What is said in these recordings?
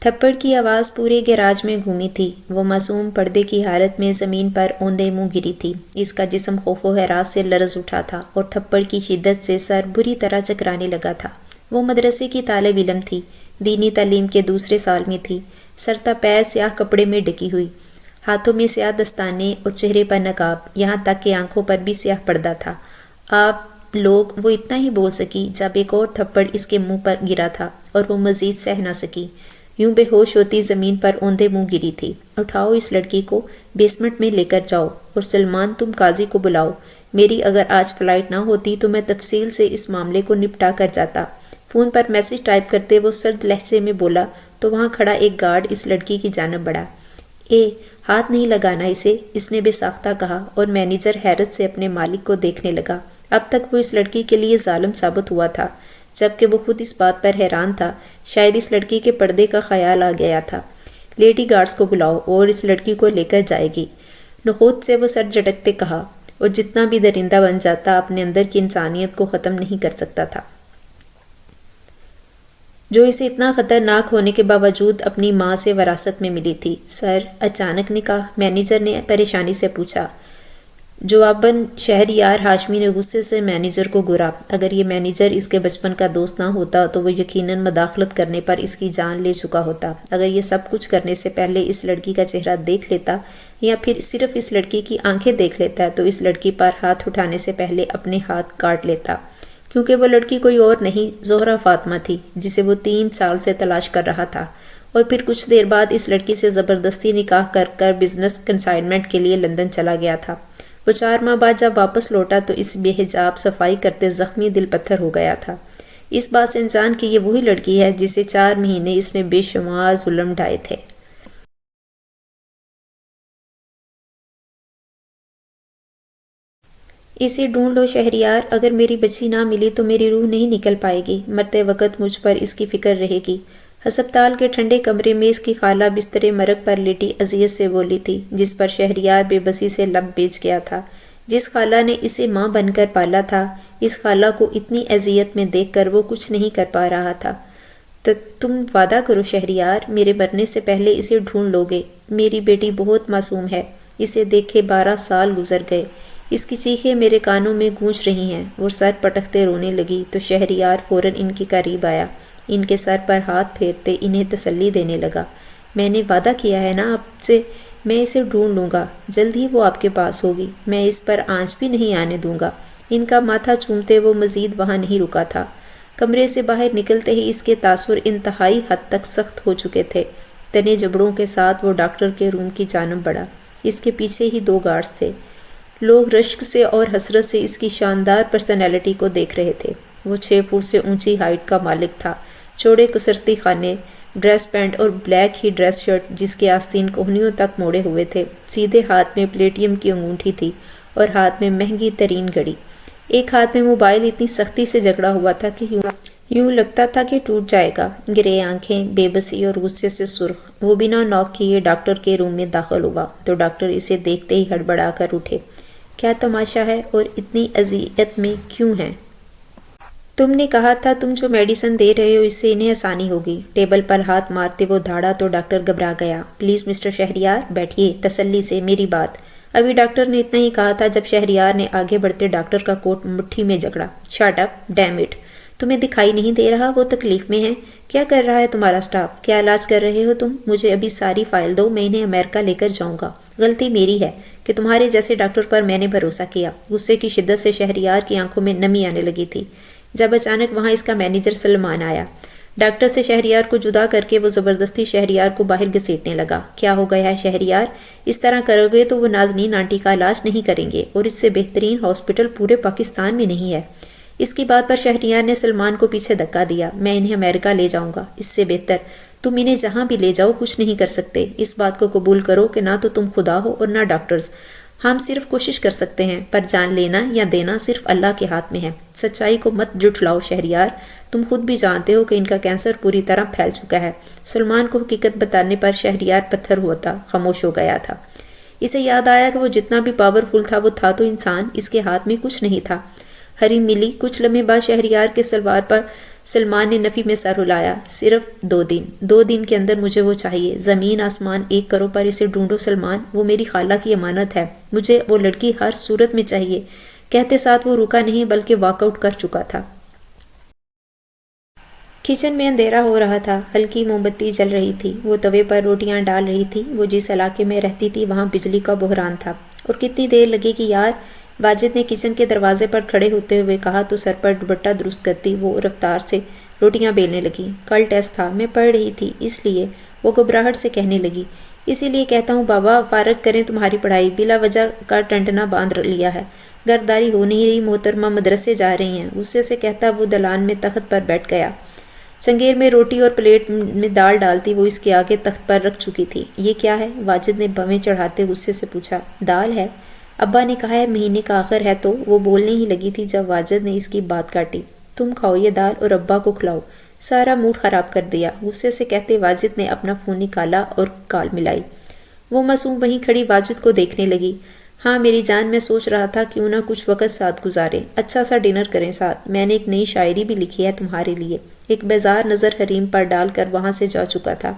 تھپڑ کی آواز پورے گیراج میں گھومی تھی۔ وہ معصوم پردے کی حالت میں زمین پر اوندے منہ گری تھی۔ اس کا جسم خوف و ہراس سے لرز اٹھا تھا اور تھپڑ کی شدت سے سر بری طرح چکرانے لگا تھا۔ وہ مدرسے کی طالب علم تھی، دینی تعلیم کے دوسرے سال میں تھی، سر تا پیر سیاہ کپڑے میں ڈھکی ہوئی، ہاتھوں میں سیاہ دستانے اور چہرے پر نقاب، یہاں تک کہ آنکھوں پر بھی سیاہ پردہ تھا۔ آپ لوگ، وہ اتنا ہی بول سکی جب ایک اور تھپڑ اس کے منہ پر گرا تھا اور وہ مزید سہ نہ سکی۔ یوں بے ہوش ہوتی زمین پر اوندے منہ گری تھی۔ اٹھاؤ اس لڑکی کو، بیسمنٹ میں لے کر جاؤ، اور سلمان تم قاضی کو بلاؤ۔ میری اگر آج فلائٹ نہ ہوتی تو میں تفصیل سے اس معاملے کو نپٹا کر جاتا۔ فون پر میسج ٹائپ کرتے وہ سرد لہجے میں بولا تو وہاں کھڑا ایک گارڈ اس لڑکی کی جانب بڑھا۔ ہاتھ نہیں لگانا اسے، اس نے بے ساختہ کہا، اور مینیجر حیرت سے اپنے مالک کو دیکھنے لگا۔ اب تک وہ اس لڑکی کے لیے ظالم ثابت ہوا تھا، جبکہ وہ خود اس بات پر حیران تھا۔ شاید اس لڑکی کے پردے کا خیال آ گیا تھا۔ لیڈی گارڈز کو بلاؤ اور اس لڑکی کو لے کر جائے گی۔ نخوت سے وہ سر جھٹکتے کہا، اور جتنا بھی درندہ بن جاتا اپنے اندر کی انسانیت کو ختم نہیں کر سکتا تھا، جو اسے اتنا خطرناک ہونے کے باوجود اپنی ماں سے وراثت میں ملی تھی۔ سر، اچانک نکاح؟ مینیجر نے پریشانی سے پوچھا۔ جواباً شہریار ہاشمی نے غصے سے مینیجر کو گھورا۔ اگر یہ مینیجر اس کے بچپن کا دوست نہ ہوتا تو وہ یقیناً مداخلت کرنے پر اس کی جان لے چکا ہوتا۔ اگر یہ سب کچھ کرنے سے پہلے اس لڑکی کا چہرہ دیکھ لیتا یا پھر صرف اس لڑکی کی آنکھیں دیکھ لیتا تو اس لڑکی پر ہاتھ اٹھانے سے پہلے اپنے ہاتھ کاٹ لیتا، کیونکہ وہ لڑکی کوئی اور نہیں، زہرہ فاطمہ تھی، جسے وہ 3 سال سے تلاش کر رہا تھا، اور پھر کچھ دیر بعد اس لڑکی سے زبردستی نکاح کر بزنس کنسائنمنٹ کے لیے لندن چلا گیا تھا۔ وہ 4 ماہ بعد جب واپس لوٹا تو اس بے حجاب صفائی کرتے زخمی دل پتھر ہو گیا تھا، اس بات سے انجان کہ یہ وہی لڑکی ہے جسے 4 مہینے اس نے بے شمار ظلم ڈھائے تھے۔ اسے ڈھونڈ لو شہریار، اگر میری بچی نہ ملی تو میری روح نہیں نکل پائے گی، مرتے وقت مجھ پر اس کی فکر رہے گی۔ ہسپتال کے ٹھنڈے کمرے میں اس کی خالہ بستر مرگ پر لیٹی اذیت سے بولی تھی، جس پر شہریار بے بسی سے لب بیچ گیا تھا۔ جس خالہ نے اسے ماں بن کر پالا تھا، اس خالہ کو اتنی اذیت میں دیکھ کر وہ کچھ نہیں کر پا رہا تھا۔ تم وعدہ کرو شہریار، میرے مرنے سے پہلے اسے ڈھونڈ لو گے۔ میری بیٹی بہت معصوم ہے، اسے دیکھے 12 سال گزر گئے۔ اس کی چیخیں میرے کانوں میں گونج رہی ہیں۔ وہ سر پٹکتے رونے لگی تو شہریار فوراً ان کے قریب آیا، ان کے سر پر ہاتھ پھیرتے انہیں تسلی دینے لگا۔ میں نے وعدہ کیا ہے نا آپ سے، میں اسے ڈھونڈ لوں گا، جلد ہی وہ آپ کے پاس ہوگی، میں اس پر آنچ بھی نہیں آنے دوں گا۔ ان کا ماتھا چومتے وہ مزید وہاں نہیں رکا تھا۔ کمرے سے باہر نکلتے ہی اس کے تاثر انتہائی حد تک سخت ہو چکے تھے۔ تنے جبڑوں کے ساتھ وہ ڈاکٹر کے روم کی جانب بڑھا۔ اس کے پیچھے ہی 2 گارڈز تھے۔ لوگ رشک سے اور حسرت سے اس کی شاندار پرسنالٹی کو دیکھ رہے تھے۔ وہ 6 فٹ سے اونچی ہائٹ کا مالک تھا، چوڑے کسرتی خانے، ڈریس پینٹ اور بلیک ہی ڈریس شرٹ جس کے آستین کوہنیوں تک موڑے ہوئے تھے، سیدھے ہاتھ میں پلیٹیم کی انگوٹھی تھی اور ہاتھ میں مہنگی ترین گھڑی۔ ایک ہاتھ میں موبائل اتنی سختی سے جکڑا ہوا تھا کہ یوں لگتا تھا کہ ٹوٹ جائے گا۔ گرے آنکھیں، بے بسی اور غصے سے سرخ، وہ بنا نوک کیے ڈاکٹر کے روم میں داخل ہوا تو ڈاکٹر اسے دیکھتے ہی ہڑبڑا کر اٹھے۔ کیا تماشا ہے اور اتنی اذیت میں کیوں ہیں؟ تم نے کہا تھا تم جو میڈیسن دے رہے ہو اس سے انہیں آسانی ہوگی۔ ٹیبل پر ہاتھ مارتے وہ دھاڑا تو ڈاکٹر گھبرا گیا۔ پلیز مسٹر شہریار بیٹھیے، تسلی سے، میری بات۔ ابھی ڈاکٹر نے اتنا ہی کہا تھا جب شہریار نے آگے بڑھتے ڈاکٹر کا کوٹ مٹھی میں جکڑا۔ شٹ اپ، ڈیم اٹ، تمہیں دکھائی نہیں دے رہا وہ تکلیف میں ہے؟ کیا کر رہا ہے تمہارا اسٹاف؟ کیا علاج کر رہے ہو تم؟ مجھے ابھی ساری فائل دو، میں انہیں امریکہ لے کر جاؤں گا۔ غلطی میری ہے کہ تمہارے جیسے ڈاکٹر پر میں نے بھروسہ کیا۔ غصے کی شدت سے شہریار کی آنکھوں میں نمی آنے لگی تھی جب اچانک وہاں اس کا مینیجر سلمان آیا۔ ڈاکٹر سے شہریار کو جدا کر کے وہ زبردستی شہریار کو باہر گھسیٹنے لگا۔ کیا ہو گیا ہے شہریار؟ اس طرح کرو گے تو وہ نازنین آنٹی کا علاج نہیں کریں گے، اور اس سے بہترین ہاسپٹل پورے پاکستان میں نہیں ہے۔ اس کی بات پر شہریار نے سلمان کو پیچھے دھکا دیا۔ میں انہیں امریکہ لے جاؤں گا، اس سے بہتر تم انہیں جہاں بھی لے جاؤ کچھ نہیں کر سکتے۔ اس بات کو قبول کرو کہ نہ تو تم خدا ہو اور نہ ڈاکٹرز۔ ہم صرف کوشش کر سکتے ہیں، پر جان لینا یا دینا صرف اللہ کے ہاتھ میں ہے۔ سچائی کو مت جھٹلاؤ شہریار، تم خود بھی جانتے ہو کہ ان کا کینسر پوری طرح پھیل چکا ہے۔ سلمان کو حقیقت بتانے پر شہریار پتھر ہوا تھا، خاموش ہو گیا تھا۔ اسے یاد آیا کہ وہ جتنا بھی پاورفل تھا وہ تھا تو انسان، اس کے ہاتھ میں کچھ نہیں تھا۔ ہری ملی کچھ لمحے بعد شہریار کے سلوار پر سلمان نے نفی میں سر ہلایا۔ صرف 2 دن کے اندر مجھے وہ چاہیے۔ زمین آسمان ایک کرو پر اسے ڈھونڈو سلمان، وہ میری خالہ کی امانت ہے، مجھے وہ لڑکی ہر صورت میں چاہیے۔ کہتے ساتھ وہ رکا نہیں بلکہ واک آؤٹ کر چکا تھا۔ کچن میں اندھیرا ہو رہا تھا، ہلکی موم بتی جل رہی تھی۔ وہ توے پر روٹیاں ڈال رہی تھی۔ وہ جس علاقے میں رہتی تھی وہاں بجلی کا بحران تھا۔ اور کتنی دیر لگے گی یار؟ واجد نے کچن کے دروازے پر کھڑے ہوتے ہوئے کہا تو سر پر دوپٹہ درست کرتی وہ رفتار سے روٹیاں بیلنے لگی۔ کل ٹیسٹ تھا، میں پڑھ رہی تھی، اس لیے وہ گھبراہٹ سے کہنے لگی۔ اسی لیے کہتا ہوں بابا فارغ کریں تمہاری پڑھائی، بلا وجہ کا ٹنٹنا باندھ لیا ہے۔ گرداری ہو نہیں رہی، محترمہ مدرسے جا رہی ہیں، غصے سے کہتا وہ دلان میں تخت پر بیٹھ گیا۔ چنگیر میں روٹی اور پلیٹ میں دال ڈالتی وہ اس کے آگے تخت پر رکھ چکی تھی۔ یہ کیا ہے؟ واجد نے بھویں چڑھاتے غصے سے پوچھا۔ دال ہے، ابا نے کہا ہے، مہینے کا آخر ہے تو۔ وہ بولنے ہی لگی تھی جب واجد نے اس کی بات کاٹی۔ تم کھاؤ یہ دال اور ابا کو کھلاؤ، سارا موڈ خراب کر دیا، غصے سے کہتے واجد نے اپنا فون نکالا اور کال ملائی۔ وہ معصوم وہیں کھڑی واجد کو دیکھنے لگی۔ ہاں میری جان، میں سوچ رہا تھا کیوں نہ کچھ وقت ساتھ گزارے، اچھا سا ڈنر کریں ساتھ۔ میں نے ایک نئی شاعری بھی لکھی ہے تمہارے لیے۔ ایک بیزار نظر حریم پر ڈال کر وہاں سے جا چکا تھا،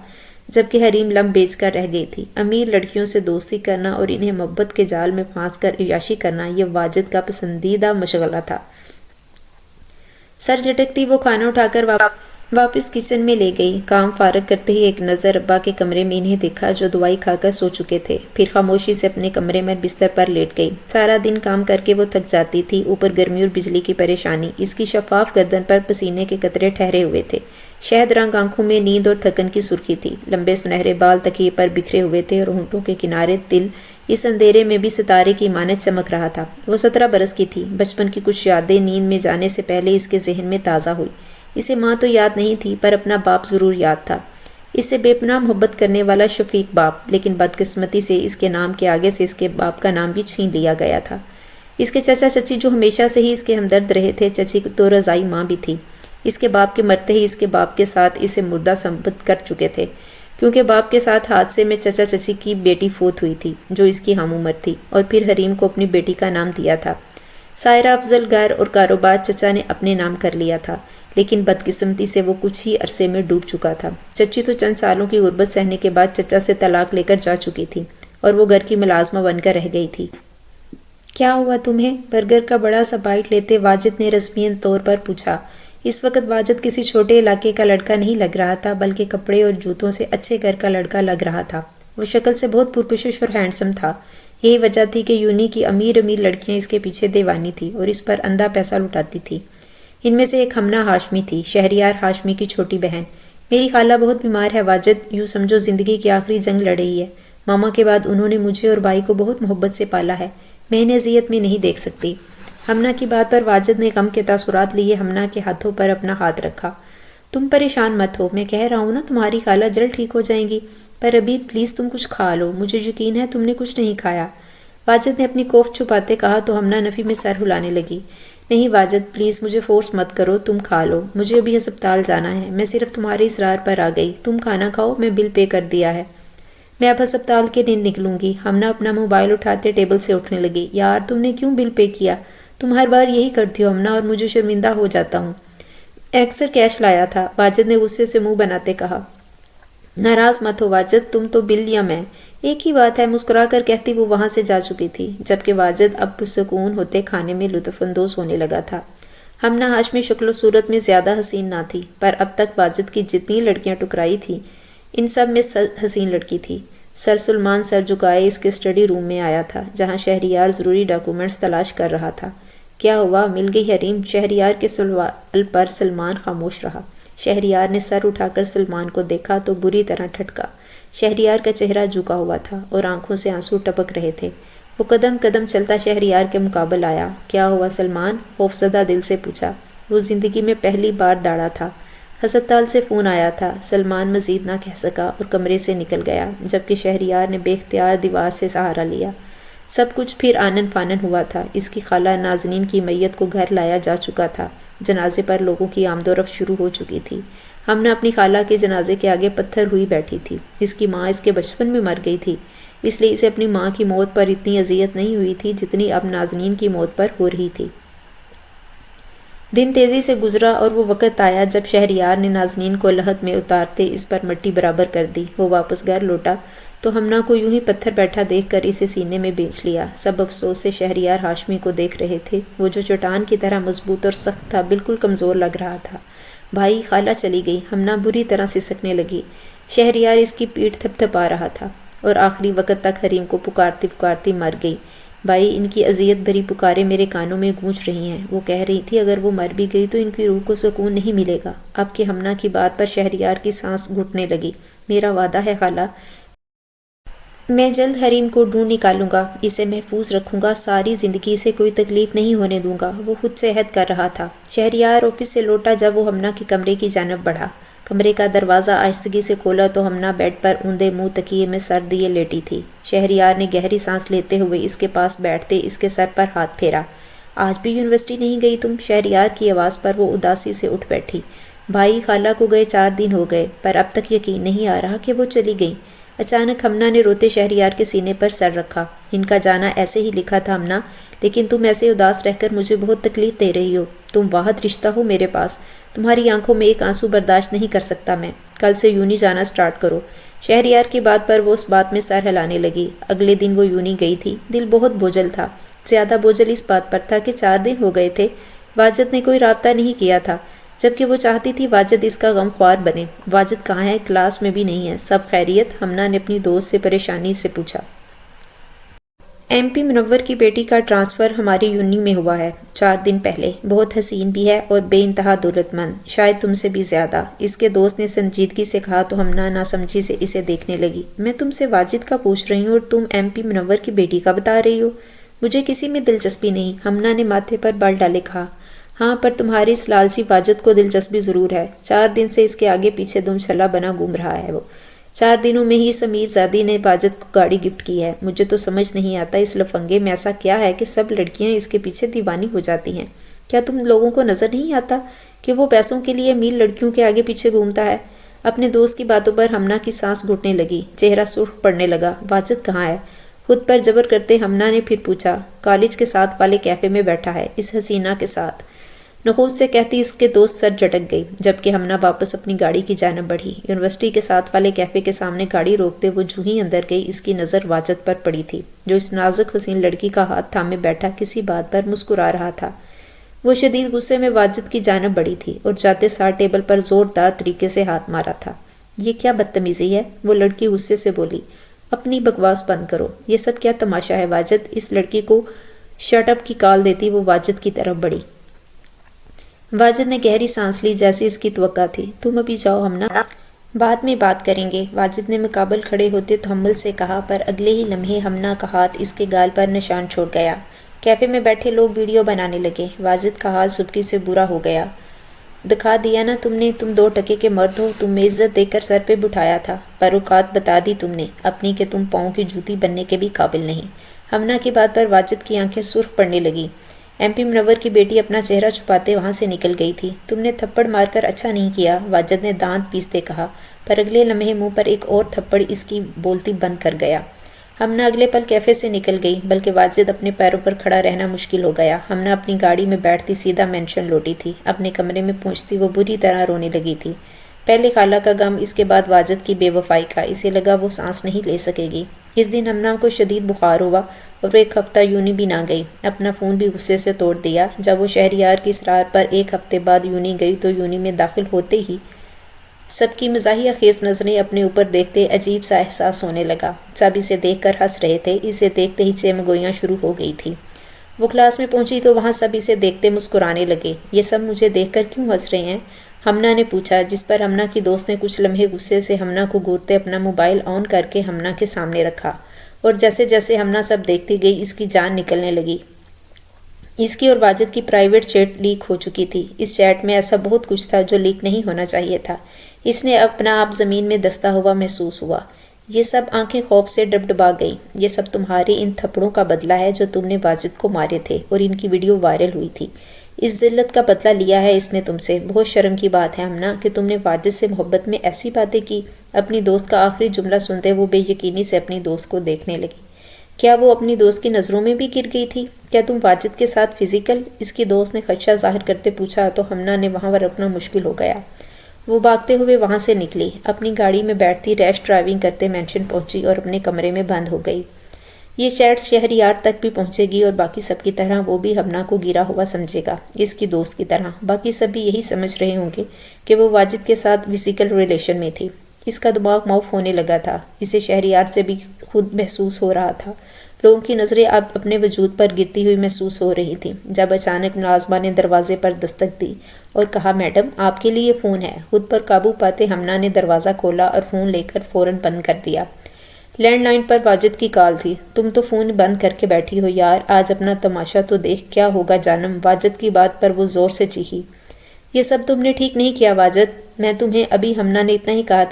جبکہ حریم لم بیچ کر رہ گئی تھی۔ امیر لڑکیوں سے دوستی کرنا اور انہیں محبت کے جال میں پھانس کر عیاشی کرنا یہ واجد کا پسندیدہ مشغلہ تھا۔ سر جھٹکتی وہ کھانا اٹھا کر واپس کچن میں لے گئی۔ کام فارغ کرتے ہی ایک نظر ابا کے کمرے میں انہیں دیکھا جو دوائی کھا کر سو چکے تھے، پھر خاموشی سے اپنے کمرے میں بستر پر لیٹ گئی۔ سارا دن کام کر کے وہ تھک جاتی تھی، اوپر گرمی اور بجلی کی پریشانی، اس کی شفاف گردن پر پسینے کے قطرے ٹھہرے ہوئے تھے، شہد رنگ آنکھوں میں نیند اور تھکن کی سرخی تھی، لمبے سنہرے بال تکیے پر بکھرے ہوئے تھے اور ہونٹوں کے کنارے تل اس اندھیرے میں بھی ستارے کی مانند چمک رہا تھا۔ وہ 17 برس کی تھی۔ بچپن کی کچھ یادیں نیند میں جانے سے پہلے اس کے ذہن میں تازہ ہوئی۔ اسے ماں تو یاد نہیں تھی پر اپنا باپ ضرور یاد تھا، اس سے بے پناہ محبت کرنے والا شفیق باپ، لیکن بدقسمتی سے اس کے نام کے آگے سے اس کے باپ کا نام بھی چھین لیا گیا تھا۔ اس کے چچا چچی جو ہمیشہ سے ہی اس کے ہمدرد رہے تھے، چچی تو رضائی ماں بھی تھی، اس کے باپ کے مرتے ہی اس کے باپ کے ساتھ اسے مردہ ثابت کر چکے تھے، کیونکہ باپ کے ساتھ حادثے میں چچا چچی کی بیٹی فوت ہوئی تھی جو اس کی ہم عمر تھی، اور پھر حریم کو اپنی بیٹی کا نام دیا تھا۔ سائرہ افضل گھر اور کاروبار چچا نے اپنے نام کر لیا تھا، لیکن بدقسمتی سے وہ کچھ ہی عرصے میں ڈوب چکا تھا۔ چچی تو چند سالوں کی غربت سہنے کے بعد چچا سے طلاق لے کر جا چکی تھی اور وہ گھر کی ملازمہ بن کر رہ گئی تھی۔ کیا ہوا تمہیں؟ برگر کا بڑا سا بائٹ لیتے واجد نے رسمین طور پر پوچھا۔ اس وقت واجد کسی چھوٹے علاقے کا لڑکا نہیں لگ رہا تھا بلکہ کپڑے اور جوتوں سے اچھے گھر کا لڑکا لگ رہا تھا۔ وہ شکل سے بہت پرکشش اور ہینڈسم تھا۔ یہی وجہ تھی کہ یونی کی امیر لڑکیاں اس کے پیچھے دیوانی تھی اور اس پر اندھا پیسہ لٹاتی تھی۔ ان میں سے ایک ہمنا ہاشمی تھی، شہریار ہاشمی کی چھوٹی بہن۔ میری خالہ بہت بیمار ہے واجد، یوں سمجھو زندگی کی آخری جنگ لڑ رہی ہے۔ ماما کے بعد انہوں نے مجھے اور بھائی کو بہت محبت سے پالا ہے، میں انہیں اذیت میں نہیں دیکھ سکتی۔ ہمنا کی بات پر واجد نے غم کے تاثرات لیے ہمنا کے ہاتھوں پر اپنا ہاتھ رکھا۔ تم پریشان مت ہو، میں کہہ رہا ہوں نا تمہاری خالہ جلد ٹھیک ہو جائیں گی، پر ابھی پلیز تم کچھ کھا لو، مجھے یقین ہے تم نے کچھ نہیں کھایا۔ واجد نے اپنی کوفت چھپاتے کہا تو ہمنا نفی میں سر ہلانے لگی۔ نہیں واجد پلیز مجھے فورس مت کرو، تم کھا لو، مجھے ابھی ہسپتال جانا ہے، میں صرف تمہارے اصرار پر آ گئی، تم کھانا کھاؤ، میں بل پے کر دیا ہے، میں اب ہسپتال کے لیے نکلوں گی۔ ہمنا اپنا موبائل اٹھاتے ٹیبل سے اٹھنے لگی۔ یار تم نے کیوں بل پے کیا؟ تم ہر بار یہی کرتی ہو ہمنا، اور مجھے شرمندہ ہو جاتا ہوں۔ اکثر کیش لایا تھا، واجد نے غصے سے منہ بناتے کہا۔ ناراض مت ہو واجد، تم تو بل یا میں، ایک ہی بات ہے، مسکرا کر کہتی وہ وہاں سے جا چکی تھی، جبکہ واجد اب پرسکون ہوتے کھانے میں لطف اندوز ہونے لگا تھا۔ ہمنا ہاشمی شکل و صورت میں زیادہ حسین نہ تھی، پر اب تک واجد کی جتنی لڑکیاں ٹکرائی تھیں ان سب میں حسین لڑکی تھی۔ سر سلمان سر جھکائے اس کے اسٹڈی روم میں آیا تھا جہاں شہریار ضروری ڈاکومنٹس تلاش کر رہا تھا۔ کیا ہوا؟ مل گئی حریم؟ شہریار کے سوال پر سلمان خاموش رہا۔ شہریار نے سر اٹھا کر سلمان کو دیکھا تو بری طرح ٹھٹکا۔ شہریار کا چہرہ جھکا ہوا تھا اور آنکھوں سے آنسو ٹپک رہے تھے۔ وہ قدم قدم چلتا شہریار کے مقابل آیا۔ کیا ہوا سلمان؟ خوفزدہ دل سے پوچھا۔ وہ زندگی میں پہلی بار داڑا تھا۔ ہسپتال سے فون آیا تھا۔ سلمان مزید نہ کہہ سکا اور کمرے سے نکل گیا، جبکہ شہریار نے بے اختیار دیوار سے سہارا لیا۔ سب کچھ پھر آنن فانن ہوا تھا۔ اس کی خالہ نازنین کی میت کو گھر لایا جا چکا تھا۔ جنازے پر لوگوں کی آمد و رفت شروع ہو چکی تھی۔ ہمنا اپنی خالہ کے جنازے کے آگے پتھر ہوئی بیٹھی تھی۔ اس کی ماں اس کے بچپن میں مر گئی تھی، اس لیے اسے اپنی ماں کی موت پر اتنی اذیت نہیں ہوئی تھی جتنی اب نازنین کی موت پر ہو رہی تھی۔ دن تیزی سے گزرا اور وہ وقت آیا جب شہریار نے نازنین کو لحد میں اتارتے اس پر مٹی برابر کر دی۔ وہ واپس گھر لوٹا تو ہمنا کو یوں ہی پتھر بیٹھا دیکھ کر اسے سینے میں بیچ لیا۔ سب افسوس سے شہریار ہاشمی کو دیکھ رہے تھے۔ وہ جو چٹان کی طرح مضبوط اور سخت تھا بالکل کمزور لگ رہا تھا۔ بھائی، خالہ چلی گئی، ہمنا بری طرح سسکنے لگی۔ شہریار اس کی پیٹھ تھپ تھپا رہا تھا اور آخری وقت تک حریم کو پکارتی پکارتی مر گئی۔ بھائی، ان کی اذیت بھری پکاریں میرے کانوں میں گونج رہی ہیں۔ وہ کہہ رہی تھی اگر وہ مر بھی گئی تو ان کی روح کو سکون نہیں ملے گا۔ اب کہ ہمنا کی بات پر شہریار کی سانس گھٹنے لگی۔ میرا وعدہ ہے خالہ، میں جلد حریم کو ڈھونڈ نکالوں گا، اسے محفوظ رکھوں گا، ساری زندگی سے کوئی تکلیف نہیں ہونے دوں گا۔ وہ خود سے عہد کر رہا تھا۔ شہریار آفس سے لوٹا جب وہ ہمنا کے کمرے کی جانب بڑھا۔ کمرے کا دروازہ آہستگی سے کھولا تو ہمنا بیڈ پر اوندے منہ تکیے میں سر دیے لیٹی تھی۔ شہریار نے گہری سانس لیتے ہوئے اس کے پاس بیٹھتے اس کے سر پر ہاتھ پھیرا۔ آج بھی یونیورسٹی نہیں گئی تم؟ شہریار کی آواز پر وہ اداسی سے اٹھ بیٹھی۔ بھائی، خالہ کو گئے 4 دن ہو گئے، پر اب تک یقین نہیں آ رہا کہ وہ چلی گئیں۔ اچانک ہمنا نے روتے شہریار کے سینے پر سر رکھا۔ ان کا جانا ایسے ہی لکھا تھا ہمنا، لیکن تم ایسے اداس رہ کر مجھے بہت تکلیف دے رہی ہو۔ تم واحد رشتہ ہو میرے پاس، تمہاری آنکھوں میں ایک آنسو برداشت نہیں کر سکتا میں۔ کل سے یونی جانا سٹارٹ کرو۔ شہریار کی بات پر وہ اس بات میں سر ہلانے لگی۔ اگلے دن وہ یونی گئی تھی۔ دل بہت بوجھل تھا۔ زیادہ بوجھل اس بات پر تھا کہ 4 دن ہو گئے تھے واجد نے کوئی رابطہ نہیں کیا تھا، جبکہ وہ چاہتی تھی واجد اس کا غم خوار بنے۔ واجد کہاں ہے؟ کلاس میں بھی نہیں ہے۔ سب خیریت؟ ہمنا نے اپنی دوست سے پریشانی سے پوچھا۔ ایم پی منور کی بیٹی کا ٹرانسفر ہماری یونی میں ہوا ہے 4 دن پہلے۔ بہت حسین بھی ہے اور بے انتہا دولت مند، شاید تم سے بھی زیادہ، اس کے دوست نے سنجیدگی سے کہا تو ہمنا ناسمجھی سے اسے دیکھنے لگی۔ میں تم سے واجد کا پوچھ رہی ہوں اور تم ایم پی منور کی بیٹی کا بتا رہی ہو؟ مجھے کسی میں دلچسپی نہیں، ہمنا نے ماتھے پر بل ڈالے کہا۔ ہاں، پر تمہاری اس لالچی واجد کو دلچسپی ضرور ہے۔ 4 دن سے اس کے آگے پیچھے دم چھلا بنا گھوم رہا ہے وہ۔ 4 دنوں میں ہی سمیر زادی نے واجد کو گاڑی گفٹ کی ہے۔ مجھے تو سمجھ نہیں آتا اس لفنگے میں ایسا کیا ہے کہ سب لڑکیاں اس کے پیچھے دیوانی ہو جاتی ہیں۔ کیا تم لوگوں کو نظر نہیں آتا کہ وہ پیسوں کے لیے امیر لڑکیوں کے آگے پیچھے گھومتا ہے؟ اپنے دوست کی باتوں پر ہمنا کی سانس گھٹنے لگی، چہرہ سرخ پڑنے لگا۔ واجد کہاں ہے؟ خود پر جبر کرتے ہمنا نے پھر پوچھا۔ کالج کے ساتھ والے کیفے میں بیٹھا ہے، اس حسینہ کے ساتھ، نخوت سے کہتی اس کے دوست سر جھٹک گئی، جبکہ ہمنا واپس اپنی گاڑی کی جانب بڑھی۔ یونیورسٹی کے ساتھ والے کیفے کے سامنے گاڑی روکتے وہ جو ہی اندر گئی اس کی نظر واجد پر پڑی تھی، جو اس نازک حسین لڑکی کا ہاتھ تھامے بیٹھا کسی بات پر مسکرا رہا تھا۔ وہ شدید غصے میں واجد کی جانب بڑھی تھی اور جاتے سار ٹیبل پر زوردار طریقے سے ہاتھ مارا تھا۔ یہ کیا بدتمیزی ہے؟ وہ لڑکی غصے سے بولی۔ اپنی بکواس بند کرو، یہ سب کیا تماشا ہے واجد؟ اس لڑکی کو شٹ اپ کی کال دیتی وہ واجد کی طرف بڑھی۔ واجد نے گہری سانس لی جیسی اس کی توقع تھی۔ تم ابھی جاؤ ہمنا، بعد میں بات کریں گے، واجد نے مقابل کھڑے ہوتے تحمل سے کہا، پر اگلے ہی لمحے ہمنا کا ہاتھ اس کے گال پر نشان چھوڑ گیا۔ کیفے میں بیٹھے لوگ ویڈیو بنانے لگے۔ واجد کا حال سبکی سے برا ہو گیا۔ دکھا دیا نا تم نے، تم 2 ٹکے کے مرد ہو، تم میں عزت دے کر سر پہ بٹھایا تھا، پر اوقات بتا دی تم نے اپنی کہ تم پاؤں کی جوتی بننے کے بھی قابل نہیں۔ ہمنا کی بات پر واجد کی آنکھیں سرخ پڑنے لگیں۔ ایم پی منور کی بیٹی اپنا چہرہ چھپاتے وہاں سے نکل گئی تھی۔ تم نے تھپڑ مار کر اچھا نہیں کیا، واجد نے دانت پیستے کہا، پر اگلے لمحے منہ پر ایک اور تھپڑ اس کی بولتی بند کر گیا۔ ہمنا اگلے پل کیفے سے نکل گئی، بلکہ واجد اپنے پیروں پر کھڑا رہنا مشکل ہو گیا۔ ہمنا اپنی گاڑی میں بیٹھتی سیدھا مینشن لوٹی تھی۔ اپنے کمرے میں پہنچتی وہ بری طرح رونے لگی تھی۔ پہلے خالہ کا غم، اس کے بعد واجد کی بے وفائی کا۔ اسے لگا وہ سانس نہیں لے سکے گی۔ اس دن ہمنا کو شدید بخار ہوا اور وہ 1 ہفتہ یونی بھی نہ گئی۔ اپنا فون بھی غصے سے توڑ دیا۔ جب وہ شہریار کی اصرار پر 1 ہفتے بعد یونی گئی تو یونی میں داخل ہوتے ہی سب کی مزاحیہ خیز نظریں اپنے اوپر دیکھتے عجیب سا احساس ہونے لگا۔ سب اسے دیکھ کر ہنس رہے تھے۔ اسے دیکھتے ہی چیمگوئیاں شروع ہو گئی تھی۔ وہ کلاس میں پہنچی تو وہاں سب اسے دیکھتے مسکرانے لگے۔ یہ سب مجھے دیکھ کر کیوں ہنس رہے ہیں؟ ہمنا نے پوچھا، جس پر ہمنا کی دوست نے کچھ لمحے غصے سے ہمنا کو گھورتے اپنا موبائل آن کر کے ہمنا کے سامنے رکھا، اور جیسے جیسے ہمنا سب دیکھتی گئی اس کی جان نکلنے لگی۔ اس کی اور واجد کی پرائیویٹ چیٹ لیک ہو چکی تھی۔ اس چیٹ میں ایسا بہت کچھ تھا جو لیک نہیں ہونا چاہیے تھا۔ اس نے اپنا آپ زمین میں دستا ہوا محسوس ہوا۔ یہ سب آنکھیں خوف سے ڈبڈبا گئیں۔ یہ سب تمہاری ان تھپڑوں کا بدلہ ہے جو تم نے واجد کو مارے تھے، اور ان کی ویڈیو وائرل ہوئی تھی۔ اس ذلت کا بدلہ لیا ہے اس نے تم سے۔ بہت شرم کی بات ہے ہمنا کہ تم نے واجد سے محبت میں ایسی باتیں کی۔ اپنی دوست کا آخری جملہ سنتے وہ بے یقینی سے اپنی دوست کو دیکھنے لگی۔ کیا وہ اپنی دوست کی نظروں میں بھی گر گئی تھی؟ کیا تم واجد کے ساتھ فزیکل؟ اس کی دوست نے خدشہ ظاہر کرتے پوچھا تو ہمنا نے وہاں پر رکنا مشکل ہو گیا۔ وہ بھاگتے ہوئے وہاں سے نکلی، اپنی گاڑی میں بیٹھتی ریش ڈرائیونگ کرتے مینشن پہنچی اور اپنے کمرے میں بند ہو گئی۔ یہ چیٹس شہریار تک بھی پہنچے گی اور باقی سب کی طرح وہ بھی ہمنا کو گرا ہوا سمجھے گا، اس کی دوست کی طرح۔ باقی سب بھی یہی سمجھ رہے ہوں گے کہ وہ واجد کے ساتھ فزیکل ریلیشن میں تھی۔ اس کا دماغ معاف ہونے لگا تھا، اسے شہریار سے بھی خود محسوس ہو رہا تھا۔ لوگوں کی نظریں اب اپنے وجود پر گرتی ہوئی محسوس ہو رہی تھیں جب اچانک ملازمہ نے دروازے پر دستک دی اور کہا، میڈم آپ کے لیے فون ہے۔ خود پر قابو پاتے ہمنا نے دروازہ کھولا اور فون لے کر فوراً بند کر دیا۔ لینڈ لائن پر واجد کی کال تھی۔ تم تو فون بند کر کے بیٹھی ہو یار، آج اپنا تماشا تو دیکھ، کیا ہوگا جانم؟ واجد کی بات پر وہ زور سے چیخی۔ یہ سب تم نے ٹھیک نہیں کیا واجد، میں تمہیں ابھی ہمنا نے اتنا ہی کہا